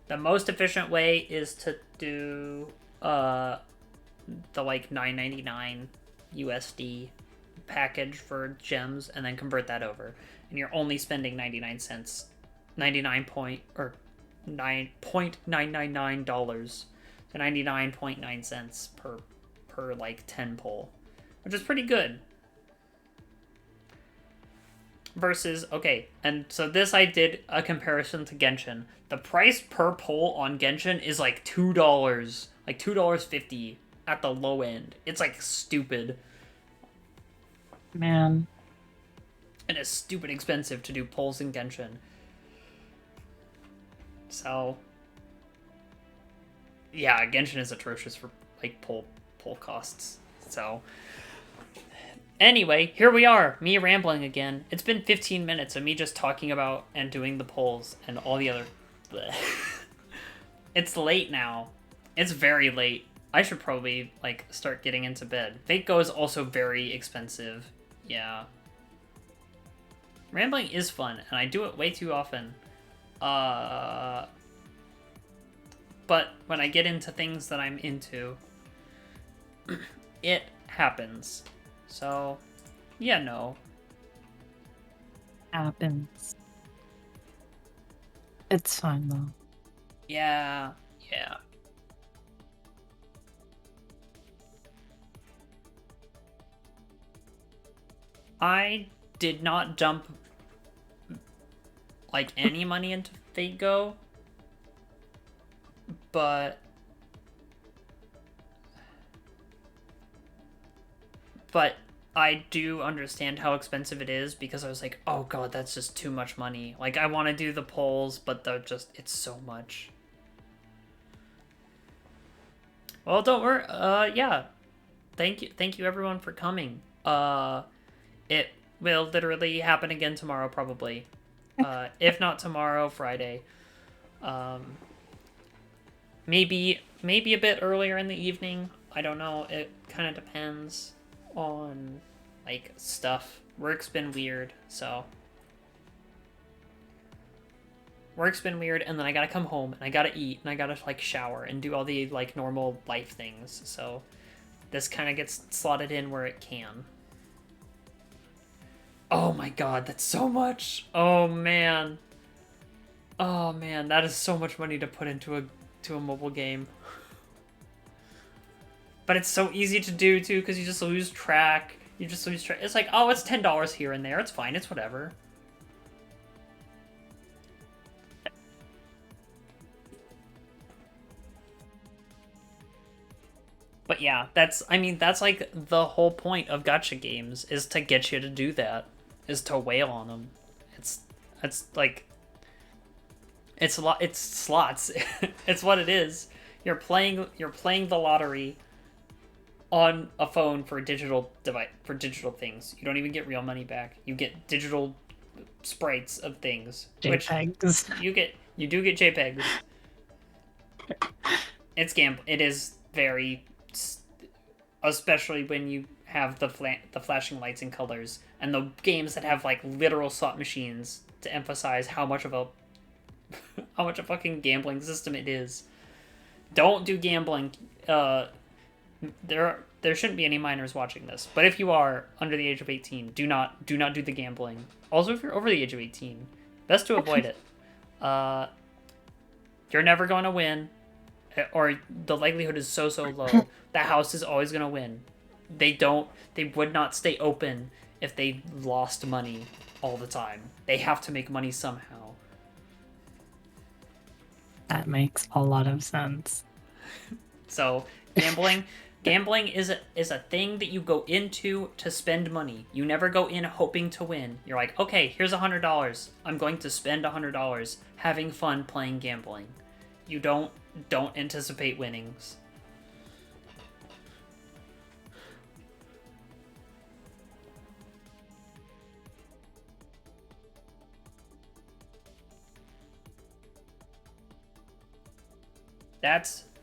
The most efficient way is to do the like $9.99 USD package for gems, and then convert that over, and you're only spending 99 cents, 99 point or $9.999. So 99.9 cents per like 10 pull, which is pretty good. Versus, okay, and so this I did a comparison to Genshin. The price per pull on Genshin is like $2, like $2.50 at the low end. It's like stupid. Man. And it's stupid expensive to do pulls in Genshin. So yeah, Genshin is atrocious for like pull costs. So anyway, here we are, me rambling again. It's been 15 minutes of me just talking about and doing the polls and all the other. It's late now. It's very late. I should probably like start getting into bed. Fate.2 is also very expensive. Yeah. Rambling is fun, and I do it way too often. But when I get into things that I'm into, it happens. So, yeah, no. Happens. It's fine though. Yeah. I did not dump like any money into Fate.2, but I do understand how expensive it is, because I was like, oh god, that's just too much money. Like, I want to do the polls, but it's so much. Well, don't worry. Yeah. Thank you everyone for coming. It will literally happen again tomorrow, probably. If not tomorrow, Friday. Maybe a bit earlier in the evening. I don't know. It kind of depends on like stuff. Work's been weird, so work's been weird, and then I gotta come home and I gotta eat and I gotta like shower and do all the like normal life things. So this kind of gets slotted in where it can. Oh my god, that's so much. Oh man, that is so much money to put into a mobile game. But it's so easy to do too, because you just lose track. It's like, oh, it's $10 here and there. It's fine. It's whatever. But yeah, that's like the whole point of gacha games, is to get you to do that, is to wail on them. It's like, it's a lot. It's slots. It's what it is. You're playing the lottery on a phone for digital things. You don't even get real money back. You get digital sprites of things. JPEGs. Which you do get JPEGs. It is very, especially when you have the flashing lights and colors, and the games that have like literal slot machines to emphasize how much of a fucking gambling system it is. Don't do gambling. there shouldn't be any minors watching this. But if you are under the age of 18, do not do the gambling. Also, if you're over the age of 18, best to avoid it. You're never going to win, or the likelihood is so low. The house is always going to win. They would not stay open if they lost money all the time. They have to make money somehow. That makes a lot of sense. So gambling is a thing that you go into to spend money. You never go in hoping to win. You're like, okay, here's $100. I'm going to spend $100 having fun playing gambling. You don't anticipate winnings.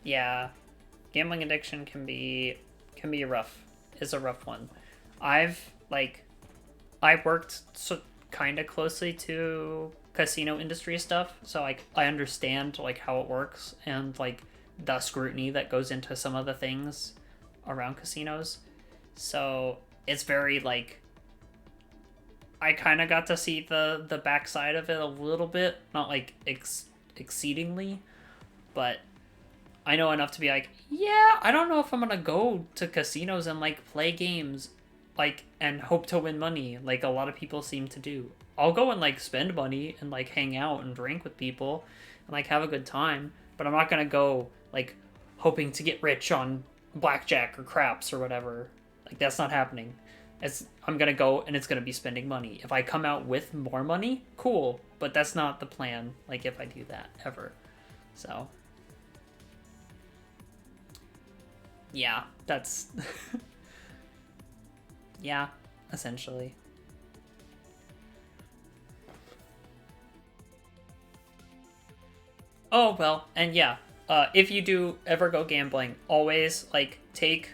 Yeah. Gambling addiction can be rough. Is a rough one. I worked kind of closely to casino industry stuff, so like I understand like how it works and like the scrutiny that goes into some of the things around casinos. So it's very like I kind of got to see the backside of it a little bit, not like exceedingly, but I know enough to be like, yeah, I don't know if I'm gonna go to casinos and like play games, like and hope to win money, like a lot of people seem to do. I'll go and like spend money and like hang out and drink with people and like have a good time, but I'm not gonna go like hoping to get rich on blackjack or craps or whatever. Like that's not happening. I'm gonna go and it's gonna be spending money. If I come out with more money, cool, but that's not the plan. Like if I do that ever, so. Yeah, that's... yeah, essentially. Oh, well, and yeah, if you do ever go gambling, always, like, take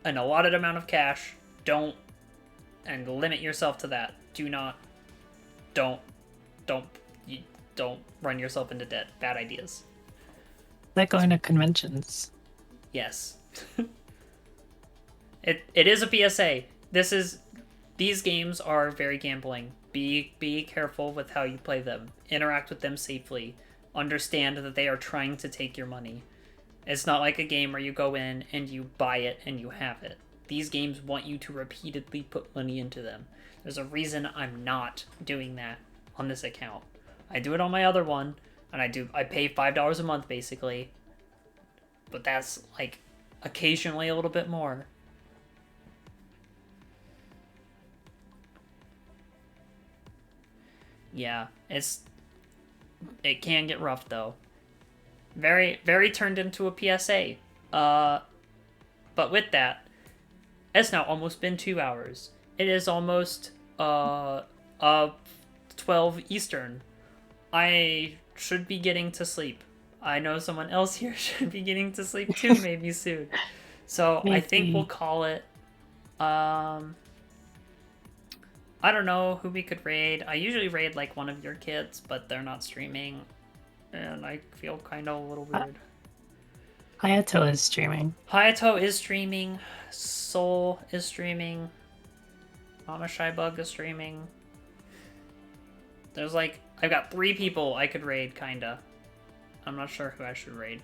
an allotted amount of cash, and limit yourself to that. Don't, don't run yourself into debt. Bad ideas. Like going to conventions. Yes. It is a PSA. These games are very gambling. Be careful with how you play them. Interact with them safely. Understand that they are trying to take your money. It's not like a game where you go in and you buy it and you have it. These games want you to repeatedly put money into them. There's a reason I'm not doing that on this account. I do it on my other one, and I pay $5 a month basically. But that's like occasionally a little bit more. Yeah, it can get rough though. Very turned into a PSA. But with that, it's now almost been 2 hours. It is almost 12 Eastern. I should be getting to sleep. I know someone else here should be getting to sleep too, maybe soon. So I think we'll call it. I don't know who we could raid. I usually raid like one of your kids, but they're not streaming, and I feel kind of a little weird. Hayato is streaming. Hayato is streaming. Soul is streaming. Mama Shybug is streaming. There's like I've got 3 people I could raid, kinda. I'm not sure who I should raid.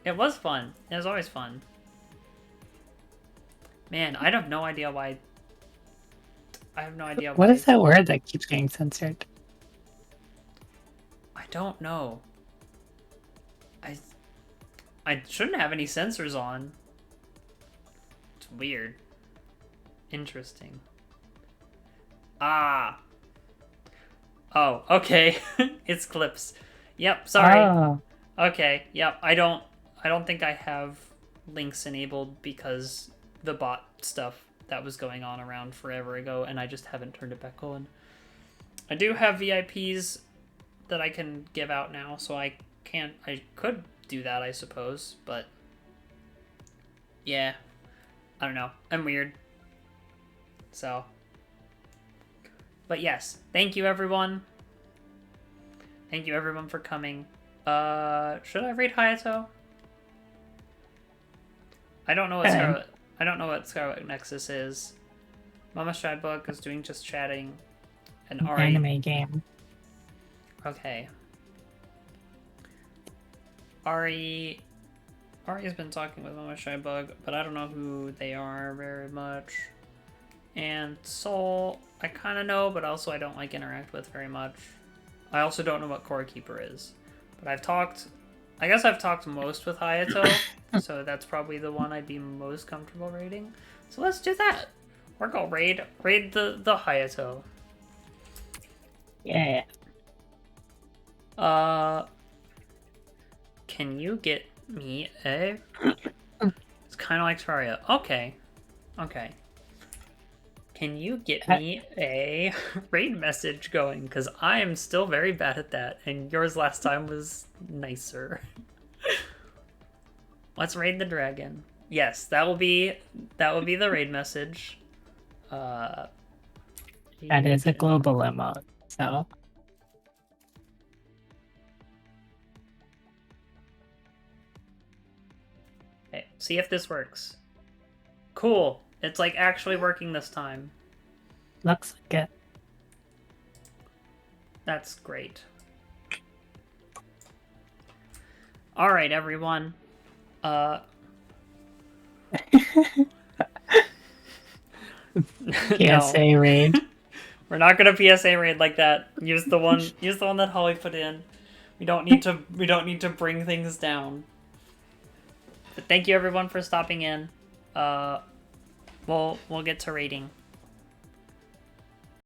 It was fun. It was always fun. Man, I have no idea why. I have no idea why. What is that word that keeps getting censored? I don't know. I shouldn't have any sensors on. It's weird. Interesting. Ah. Oh, okay. It's clips. Yep, sorry. Oh. Okay, yep. I don't think I have links enabled because the bot stuff that was going on around forever ago, and I just haven't turned it back on. I do have VIPs that I can give out now, so I could do that, I suppose, but yeah, I don't know. I'm weird. So, but yes, thank you everyone. Thank you everyone for coming. Should I raid Hayato? I don't know what Good. Scarlet Nexus is. Mama Stradbook is doing just chatting. And An Ari. anime game. Okay. Ari's been talking with Mama Stradbook, but I don't know who they are very much. And Soul, I kind of know, but also I don't like interact with very much. I also don't know what Core Keeper is. But I guess I've talked most with Hayato, so that's probably the one I'd be most comfortable raiding. So let's do that. We're gonna raid the Hayato. Yeah. Can you get me a... It's kind of like Terraria. Okay. Can you get me a raid message going? Because I am still very bad at that, and yours last time was nicer. Let's raid the dragon. Yes, that will be the raid message. That is a global emote, so. Okay, see if this works. Cool. It's like actually working this time. Looks like it. That's great. Alright, everyone. PSA raid. We're not gonna PSA raid like that. Use the one that Holly put in. We don't need to bring things down. But thank you everyone for stopping in. We'll get to raiding.